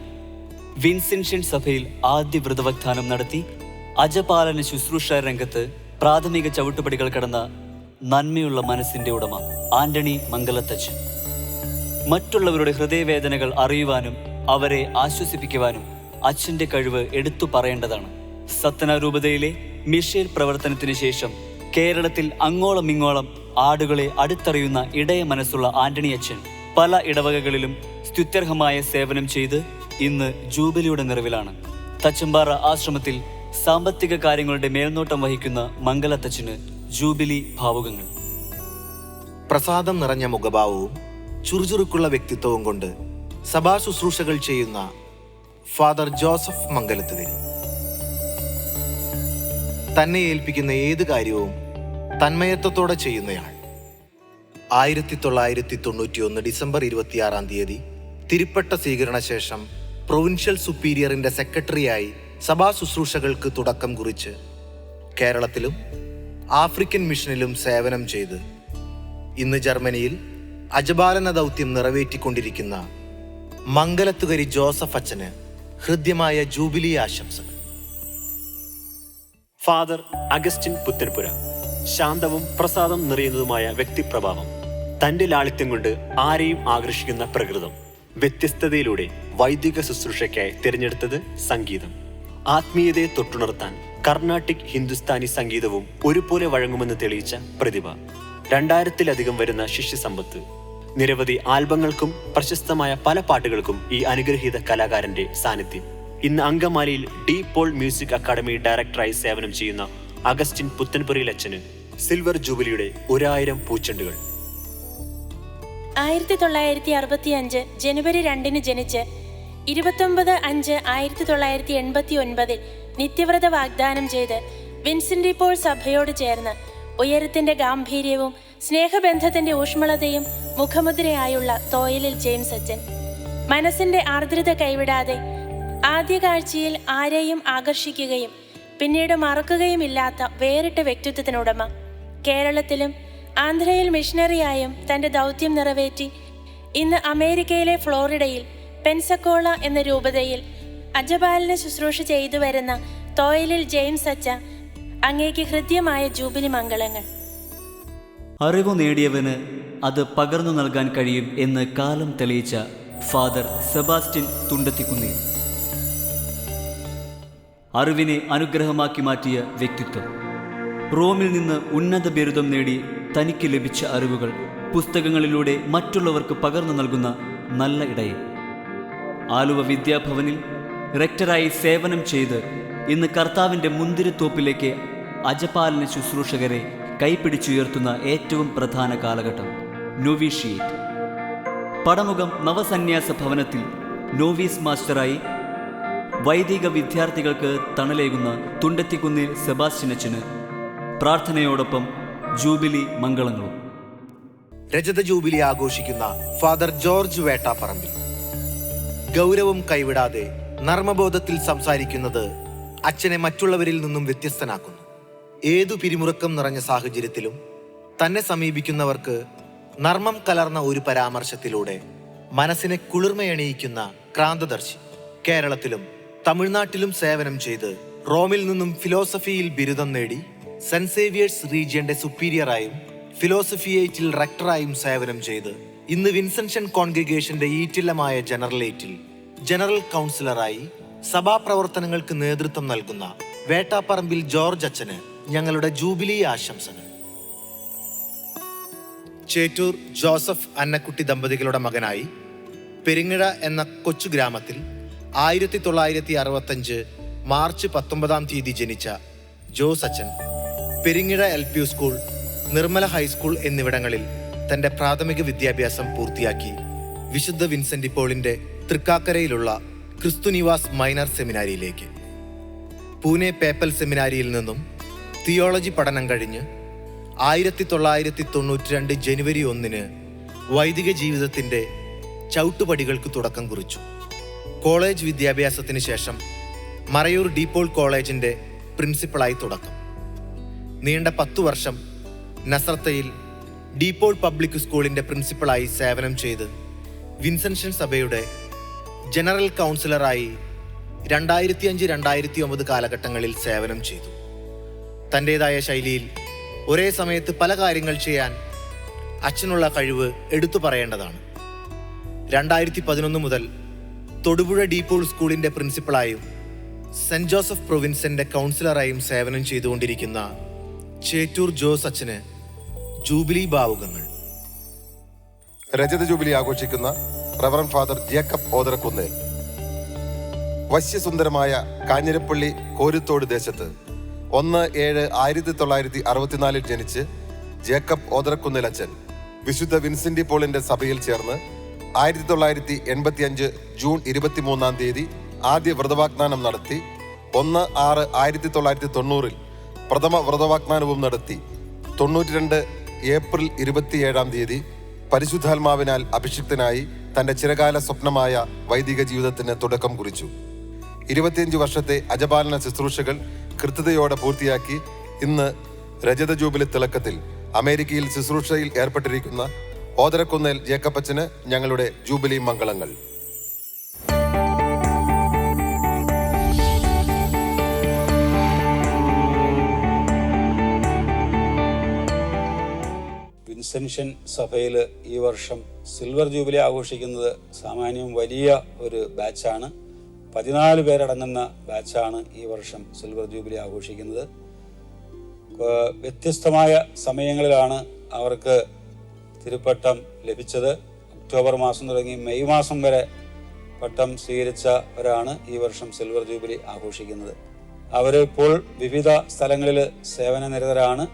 വിൻസെൻഷ്യൻ സഭയിൽ ആദ്യ വ്രതവഗ്ദാനം നടത്തി അജപാലന ശുശ്രൂഷ രംഗത്ത് പ്രാഥമിക ചവിട്ടുപടികൾ കടന്ന നന്മയുള്ള മനസ്സിന്റെ ഉടമ ആന്റണി മംഗലത്തച്ഛൻ. മറ്റുള്ളവരുടെ ഹൃദയവേദനകൾ അറിയുവാനും അവരെ ആശ്വസിപ്പിക്കുവാനും അച്ഛന്റെ കഴിവ് എടുത്തു പറയേണ്ടതാണ്. സത്തന രൂപതയിലെ മിഷേൽ പ്രവർത്തനത്തിന് ശേഷം കേരളത്തിൽ അങ്ങോളം ഇങ്ങോളം ആടുകളെ അടുത്തറിയുന്ന ഇടയ മനസ്സുള്ള ആന്റണി അച്ഛൻ പല ഇടവകകളിലും സ്തുത്യർഹമായ സേവനം ചെയ്ത് ഇന്ന് ജൂബിലിയുടെ നിറവിലാണ്. തച്ചമ്പാറ ആശ്രമത്തിൽ സാമ്പത്തിക കാര്യങ്ങളുടെ മേൽനോട്ടം വഹിക്കുന്ന മംഗലത്തച്ഛന് ജൂബിലി ഭാവുകങ്ങൾ. പ്രസാദം നിറഞ്ഞ മുഖഭാവവും ചുറുചുറുക്കുള്ള വ്യക്തിത്വവും കൊണ്ട് സഭാ ശുശ്രൂഷകൾ ചെയ്യുന്ന ഫാദർ ജോസഫ് മംഗലത്തുകരി. തന്നെ ഏൽപ്പിക്കുന്ന ഏത് കാര്യവും തന്മയത്വത്തോടെ ചെയ്യുന്നയാൾ. 1991 ഡിസംബർ 26 തിരുപ്പട്ട സ്വീകരണ ശേഷം പ്രൊവിൻഷ്യൽ സുപ്പീരിയറിന്റെ സെക്രട്ടറിയായി സഭാ ശുശ്രൂഷകൾക്ക് തുടക്കം കുറിച്ച് കേരളത്തിലും ആഫ്രിക്കൻ മിഷനിലും സേവനം ചെയ്ത് ഇന്ന് ജർമ്മനിയിൽ അജപാലന ദൗത്യം നിറവേറ്റിക്കൊണ്ടിരിക്കുന്ന മംഗലത്തുകരി ജോസഫ് അച്ഛന് ഹൃദ്യമായ ജൂബിലി ആശംസകൾ. Father Augustine Puthenpura. ശാന്തവും പ്രസാദം നിറയുന്നതുമായ വ്യക്തിപ്രഭാവം. തന്റെ ലാളിത്യം കൊണ്ട് ആരെയും ആകർഷിക്കുന്ന പ്രകൃതം. വ്യത്യസ്തതയിലൂടെ വൈദിക ശുശ്രൂഷയ്ക്കായി തിരഞ്ഞെടുത്തത് സംഗീതം. ആത്മീയതയെ തൊട്ടുണർത്താൻ കർണാട്ടിക് ഹിന്ദുസ്ഥാനി സംഗീതവും ഒരുപോലെ വഴങ്ങുമെന്ന് തെളിയിച്ച പ്രതിഭ. 2000-ലധികം വരുന്ന ശിഷ്യസമ്പത്ത്. നിരവധി ആൽബങ്ങൾക്കും പ്രശസ്തമായ പല പാട്ടുകൾക്കും ഈ അനുഗ്രഹീത കലാകാരന്റെ സാന്നിധ്യം. ഇന്ന് അങ്കമാലിയിൽ ഡി പോൾ മ്യൂസിക് അക്കാദമി ഡയറക്ടറായി സേവനം ചെയ്യുന്ന അഗസ്റ്റിൻ പുത്തൻപുരയിലച്ഛന് സിൽവർ ജൂബിലിയുടെ 1000 പൂച്ചെണ്ടുകൾ. 1965 ജനുവരി 2 ജനിച്ച് 29/5/1989 നിത്യവ്രത വാഗ്ദാനം ചെയ്ത് വിൻസെന്റ് പോൾ സഭയോട് ചേർന്ന് ഉയരത്തിന്റെ ഗാംഭീര്യവും സ്നേഹബന്ധത്തിന്റെ ഊഷ്മളതയും മുഖമുദ്രയായുള്ള തോയലിൽ ജെയിംസ് അച്ഛൻ. മനസ്സിന്റെ ആർദ്രത കൈവിടാതെ ആദ്യ കാഴ്ചയിൽ ആരെയും ആകർഷിക്കുകയും പിന്നീട് മറക്കുകയുമില്ലാത്ത വേറിട്ട വ്യക്തിത്വത്തിനുടമ. കേരളത്തിലും ആന്ധ്രയിൽ മിഷണറിയായും തന്റെ ദൗത്യം നിറവേറ്റി ഇന്ന് അമേരിക്കയിലെ ഫ്ലോറിഡയിൽ പെൻസക്കോള എന്ന രൂപതയിൽ അജപാലന ശുശ്രൂഷ ചെയ്തു വരുന്ന തോയലിൽ ജെയിംസ് അച്ഛ, അങ്ങേക്ക് ഹൃദ്യമായ ജൂബിലി മംഗളങ്ങൾ. അറിവ് നേടിയവന് അത് പകർന്നു നൽകാൻ കഴിയും എന്ന് കാലം തെളിയിച്ച ഫാദർ സെബാസ്റ്റ്യൻ തുണ്ടത്തിക്കുന്നിൽ. അറിവിനെ അനുഗ്രഹമാക്കി മാറ്റിയ വ്യക്തിത്വം. റോമിൽ നിന്ന് ഉന്നത ബിരുദം നേടി തനിക്ക് ലഭിച്ച അറിവുകൾ പുസ്തകങ്ങളിലൂടെ മറ്റുള്ളവർക്ക് പകർന്നു നൽകുന്ന നല്ല ഇടയൻ. ആലുവ വിദ്യാഭവനിൽ റെക്ടറായി സേവനം ചെയ്ത് ഇന്ന് കർത്താവിൻ്റെ മുന്തിരിത്തോപ്പിലേക്ക് അജപാലന ശുശ്രൂഷകരെ കൈപ്പിടിച്ചുയർത്തുന്ന ഏറ്റവും പ്രധാന കാലഘട്ടം നോവീഷിയേറ്റ്. പടമുഖം നവസന്യാസ ഭവനത്തിൽ നോവീസ് മാസ്റ്ററായി വൈദിക വിദ്യാർത്ഥികൾക്ക് തണലേകുന്ന തുണ്ടത്തിക്കുന്നിൽ സെബാസ്റ്റ്യനച്ചന് പ്രാർത്ഥനയോടൊപ്പം ജൂബിലി മംഗളങ്ങളും. രജത ജൂബിലി ആഘോഷിക്കുന്ന ഫാദർ ജോർജ് വേട്ടാപ്പറമ്പിൽ. ഗൗരവം കൈവിടാതെ നർമ്മബോധത്തിൽ സംസാരിക്കുന്നത് അച്ഛനെ മറ്റുള്ളവരിൽ നിന്നും വ്യത്യസ്തനാക്കുന്നു. ഏതു പിരിമുറുക്കം നിറഞ്ഞ സാഹചര്യത്തിലും തന്നെ സമീപിക്കുന്നവർക്ക് നർമ്മം കലർന്ന ഒരു പരാമർശത്തിലൂടെ മനസ്സിനെ കുളിർമയണിയിക്കുന്ന ക്രാന്തദർശി. കേരളത്തിലും തമിഴ്നാട്ടിലും സേവനം ചെയ്ത് റോമിൽ നിന്നും ഫിലോസഫിയിൽ ബിരുദം നേടി സെന്റ് സേവിയേഴ്സ് റീജിയന്റെ സുപ്പീരിയറായും ഫിലോസഫിയേറ്റിൽ റെക്ടറായും സേവനം ചെയ്ത് ഇന്ന് വിൻസെൻഷൻ കോൺഗ്രിഗേഷന്റെ ഈറ്റില്ലമായ ജനറലേറ്റിൽ ജനറൽ കൗൺസിലറായി സഭാപ്രവർത്തനങ്ങൾക്ക് നേതൃത്വം നൽകുന്ന വേട്ടാപ്പറമ്പിൽ ജോർജ് അച്ഛന് ഞങ്ങളുടെ ജൂബിലി ആശംസകൾ. ചേറ്റൂർ ജോസഫ് അന്നക്കുട്ടി ദമ്പതികളുടെ മകനായി പെരിങ്ങഴ എന്ന കൊച്ചു ഗ്രാമത്തിൽ 1965 മാർച്ച് 19 ജനിച്ച ജോസ് അച്ഛൻ Peringazha LP school, Nirmala high school എന്നിവിടങ്ങളിൽ തന്റെ പ്രാഥമിക വിദ്യാഭ്യാസം പൂർത്തിയാക്കി വിശുദ്ധ വിൻസെന്റ് പോളിന്റെ തൃക്കാക്കരയിലുള്ള ക്രിസ്തുനിവാസ് മൈനർ സെമിനാരിയിലേക്ക്, പൂനെ പേപ്പൽ സെമിനാരിയിൽ നിന്നും തിയോളജി പഠനം കഴിഞ്ഞ് 1992 ജനുവരി 1 വൈദിക ജീവിതത്തിന്റെ ചവിട്ടുപടികൾക്ക് തുടക്കം കുറിച്ചു. കോളേജ് വിദ്യാഭ്യാസത്തിന് ശേഷം മറയൂർ ഡീപോൾ കോളേജിന്റെ പ്രിൻസിപ്പളായി തുടക്കം. നീണ്ട 10 വർഷം നസ്രത്തയിൽ ഡീപോൾ പബ്ലിക് സ്കൂളിന്റെ പ്രിൻസിപ്പളായി സേവനം ചെയ്ത് വിൻസെൻഷൻ സഭയുടെ ജനറൽ കൗൺസിലറായി 2005-2009 കാലഘട്ടങ്ങളിൽ സേവനം ചെയ്തു. തൻ്റെതായ ശൈലിയിൽ ഒരേ സമയത്ത് പല കാര്യങ്ങൾ ചെയ്യാൻ അച്ഛനുള്ള കഴിവ് എടുത്തു പറയേണ്ടതാണ്. 2011 മുതൽ തൊടുപുഴ ഡീപോൾ സ്കൂളിന്റെ പ്രിൻസിപ്പളായും സെന്റ് ജോസഫ് പ്രൊവിൻസിന്റെ കൗൺസിലറായും സേവനം ചെയ്തുകൊണ്ടിരിക്കുന്ന ചേറ്റൂർ ജോസ് അച്ഛന് ജൂബിലി ഭാവുകങ്ങൾ. രജത ജൂബിലി ആഘോഷിക്കുന്ന റവറൻ ഫാദർ ജേക്കബ് ഓതറക്കുന്നേൽ. വശ്യസുന്ദരമായ കാഞ്ഞിരപ്പള്ളി കോരുത്തോട് ദേശത്ത് 1/7/1964 ജനിച്ച് ജേക്കബ് ഓതറക്കുന്നിലച്ചൻ വിശുദ്ധ വിൻസെന്റ് പോളിന്റെ സഭയിൽ ചേർന്ന് 1985 ജൂൺ 23 ആദ്യ വ്രതവാഗ്ദാനം നടത്തി 1/6/1990 പ്രഥമ വ്രതവാഗ്ദാനവും നടത്തി 92 ഏപ്രിൽ 27 പരിശുദ്ധാത്മാവിനാൽ അഭിഷിക്തനായി തന്റെ ചിരകാല സ്വപ്നമായ വൈദിക ജീവിതത്തിന് തുടക്കം കുറിച്ചു. 25 വർഷത്തെ അജപാലന ശുശ്രൂഷകൾ കൃത്യതയോടെ പൂർത്തിയാക്കി ഇന്ന് രജത ജൂബിലി തിളക്കത്തിൽ അമേരിക്കയിൽ ശുശ്രൂഷയിൽ ഏർപ്പെട്ടിരിക്കുന്ന ഓതറക്കുന്നേൽ ജേക്കപ്പച്ചന് ഞങ്ങളുടെ ജൂബിലി മംഗളങ്ങൾ. വിൻസെൻഷ്യൻ സഭയിൽ ഈ വർഷം സിൽവർ ജൂബിലി ആഘോഷിക്കുന്നത് സാമാന്യം വലിയ ഒരു ബാച്ചാണ്. 14 പേരടങ്ങുന്ന ബാച്ചാണ് ഈ വർഷം സിൽവർ ജൂബിലി ആഘോഷിക്കുന്നത്. വ്യത്യസ്തമായ സമയങ്ങളിലാണ് അവർക്ക് തിരുപ്പട്ടം ലഭിച്ചത്. ഒക്ടോബർ മാസം തുടങ്ങി മെയ് മാസം വരെ പട്ടം സ്വീകരിച്ചവരാണ് ഈ വർഷം സിൽവർ ജൂബിലി ആഘോഷിക്കുന്നത്. അവരിപ്പോൾ വിവിധ സ്ഥലങ്ങളിൽ സേവനനിരതരാണ്.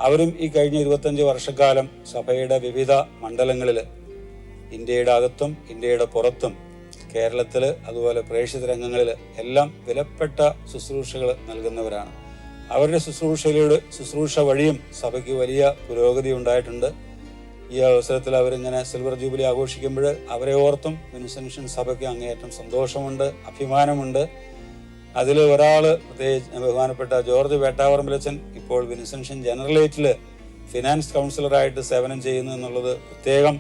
അവരും ഈ കഴിഞ്ഞ 25 വർഷക്കാലം സഭയുടെ വിവിധ മണ്ഡലങ്ങളിൽ ഇന്ത്യയുടെ അകത്തും ഇന്ത്യയുടെ പുറത്തും കേരളത്തിൽ അതുപോലെ പ്രേക്ഷിത രംഗങ്ങളിൽ എല്ലാം വിലപ്പെട്ട ശുശ്രൂഷകൾ നൽകുന്നവരാണ്. അവരുടെ ശുശ്രൂഷ വഴിയും സഭയ്ക്ക് വലിയ പുരോഗതി ഉണ്ടായിട്ടുണ്ട്. ഈ അവസരത്തിൽ അവരിങ്ങനെ സിൽവർ ജൂബിലി ആഘോഷിക്കുമ്പോൾ അവരെ ഓർത്തും വിൻസെൻഷ്യൻ സഭയ്ക്ക് അങ്ങേയറ്റം സന്തോഷമുണ്ട്, അഭിമാനമുണ്ട്. അതിൽ ഒരാൾ പ്രത്യേകിച്ച് ബഹുമാനപ്പെട്ട ജോർജ് വേട്ടാവറമ്പിലച്ചൻ ഇപ്പോൾ വിൻസെൻഷ്യൻ ജനറലേറ്റിൽ ഫിനാൻസ് കൗൺസിലറായിട്ട് സേവനം ചെയ്യുന്നു എന്നുള്ളത് പ്രത്യേകം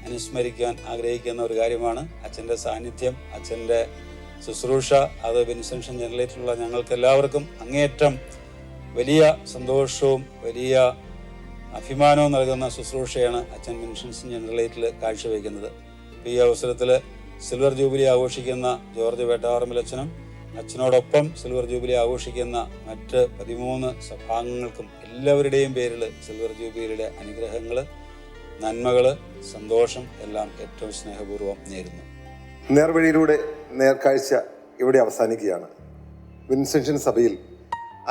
അനുസ്മരിക്കാൻ ആഗ്രഹിക്കുന്ന ഒരു കാര്യമാണ്. അച്ഛൻ്റെ സാന്നിധ്യം, അച്ഛൻ്റെ ശുശ്രൂഷ അത് വിൻസെൻഷ്യൻ ജനറലേറ്റിലുള്ള ഞങ്ങൾക്ക് എല്ലാവർക്കും അങ്ങേയറ്റം വലിയ സന്തോഷവും വലിയ അഭിമാനവും നൽകുന്ന ശുശ്രൂഷയാണ് അച്ഛൻ വിൻസെൻഷ്യൻ ജനറലേറ്റിൽ കാഴ്ചവെക്കുന്നത്. ഈ അവസരത്തിൽ സിൽവർ ജൂബിലി ആഘോഷിക്കുന്ന ജോർജ് വേട്ടാവറമ്പിലച്ചനും അച്ഛനോടൊപ്പം സിൽവർ ജൂബിലി ആഘോഷിക്കുന്ന മറ്റ് 13 സഭാംഗങ്ങൾക്കും എല്ലാവരുടെയും പേരിൽ സിൽവർ ജൂബിലിയുടെ അനുഗ്രഹങ്ങൾ, നന്മകൾ, സന്തോഷം എല്ലാം ഏറ്റവും സ്നേഹപൂർവ്വം നേരുന്നു. നേർവഴിയിലൂടെ നേർക്കാഴ്ച ഇവിടെ അവസാനിക്കുകയാണ്. വിൻസെൻഷ്യൻ സഭയിൽ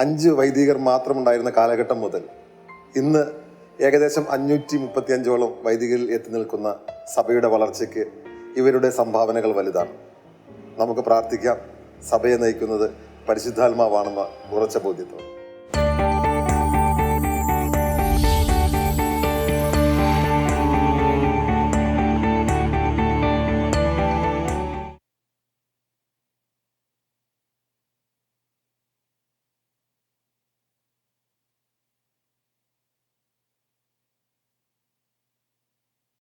5 വൈദികർ മാത്രമുണ്ടായിരുന്ന കാലഘട്ടം മുതൽ ഇന്ന് ഏകദേശം 535ഓളം വൈദികരിൽ എത്തി നിൽക്കുന്ന സഭയുടെ വളർച്ചയ്ക്ക് ഇവരുടെ സംഭാവനകൾ വലുതാണ്. നമുക്ക് പ്രാർത്ഥിക്കാം, സഭയെ നയിക്കുന്നത് പരിശുദ്ധാത്മാവാണെന്ന ഉറച്ച ബോധ്യത്തോടെ.